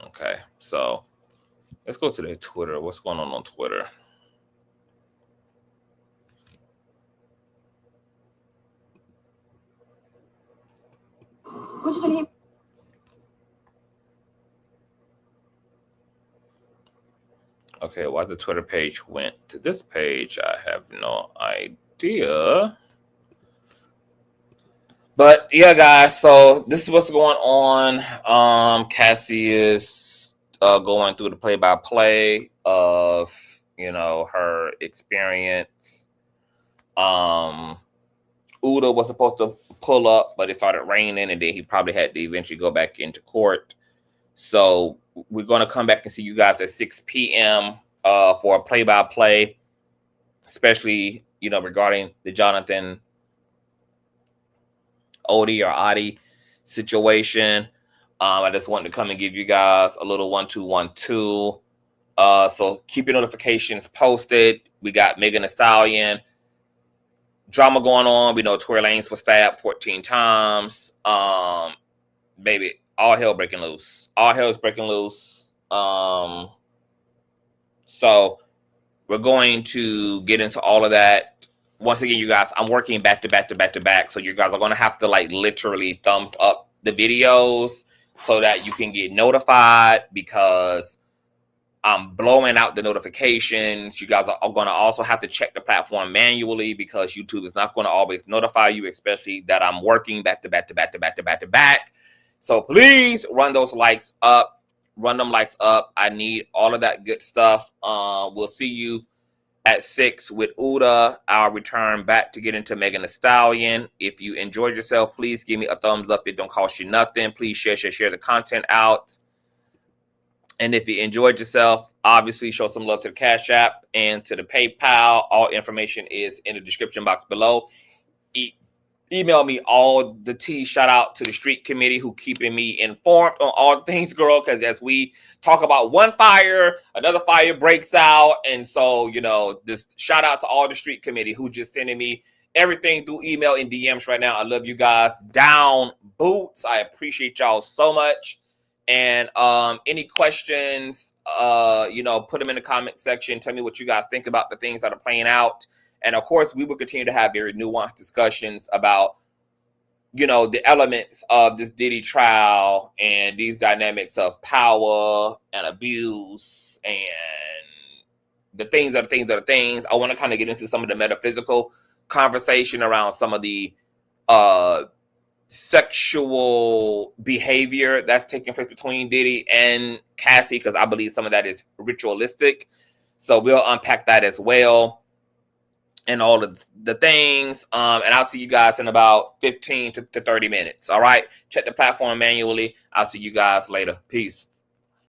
Okay, so let's go to their Twitter. What's going on Twitter? What's your name? Okay, why the Twitter page went to this page, I have no idea. But yeah, guys, so this is what's going on. Cassie is going through the play-by-play of, you know, her experience. Oota was supposed to pull up, but it started raining, and then he probably had to eventually go back into court. So we're going to come back and see you guys at 6 p.m. For a play-by-play, especially, you know, regarding the Jonathan Oddi situation. I just wanted to come and give you guys a little 1-2-1-2. So keep your notifications posted. We got Megan Thee Stallion drama going on. We know Tory Lanez was stabbed 14 times. Baby, all hell breaking loose. All hell is breaking loose. So we're going to get into all of that. Once again, you guys, I'm working back to back. So you guys are going to have to like literally thumbs up the videos so that you can get notified, because I'm blowing out the notifications. You guys are going to also have to check the platform manually, because YouTube is not going to always notify you, especially that I'm working back to back. So please run those likes up. Run them likes up. I need all of that good stuff. We'll see you at 6 with Oota. I'll return back to get into Megan Thee Stallion. If you enjoyed yourself, please give me a thumbs up. It don't cost you nothing. Please share the content out. And if you enjoyed yourself, obviously show some love to the Cash App and to the PayPal. All information is in the description box below. Email me all the tea. Shout out to the street committee who keeping me informed on all things, girl, because as we talk about one fire, another fire breaks out. And so, you know, just shout out to all the street committee who just sending me everything through email and DMs right now. I love you guys. Down bootz. I appreciate y'all so much. And any questions, you know, put them in the comment section. Tell me what you guys think about the things that are playing out. And of course, we will continue to have very nuanced discussions about, you know, the elements of this Diddy trial and these dynamics of power and abuse and the things are the things are the things. I want to kind of get into some of the metaphysical conversation around some of the sexual behavior that's taking place between Diddy and Cassie, because I believe some of that is ritualistic. So we'll unpack that as well and all of the things. And I'll see you guys in about 15 to 30 minutes. All right. Check the platform manually. I'll see you guys later. Peace.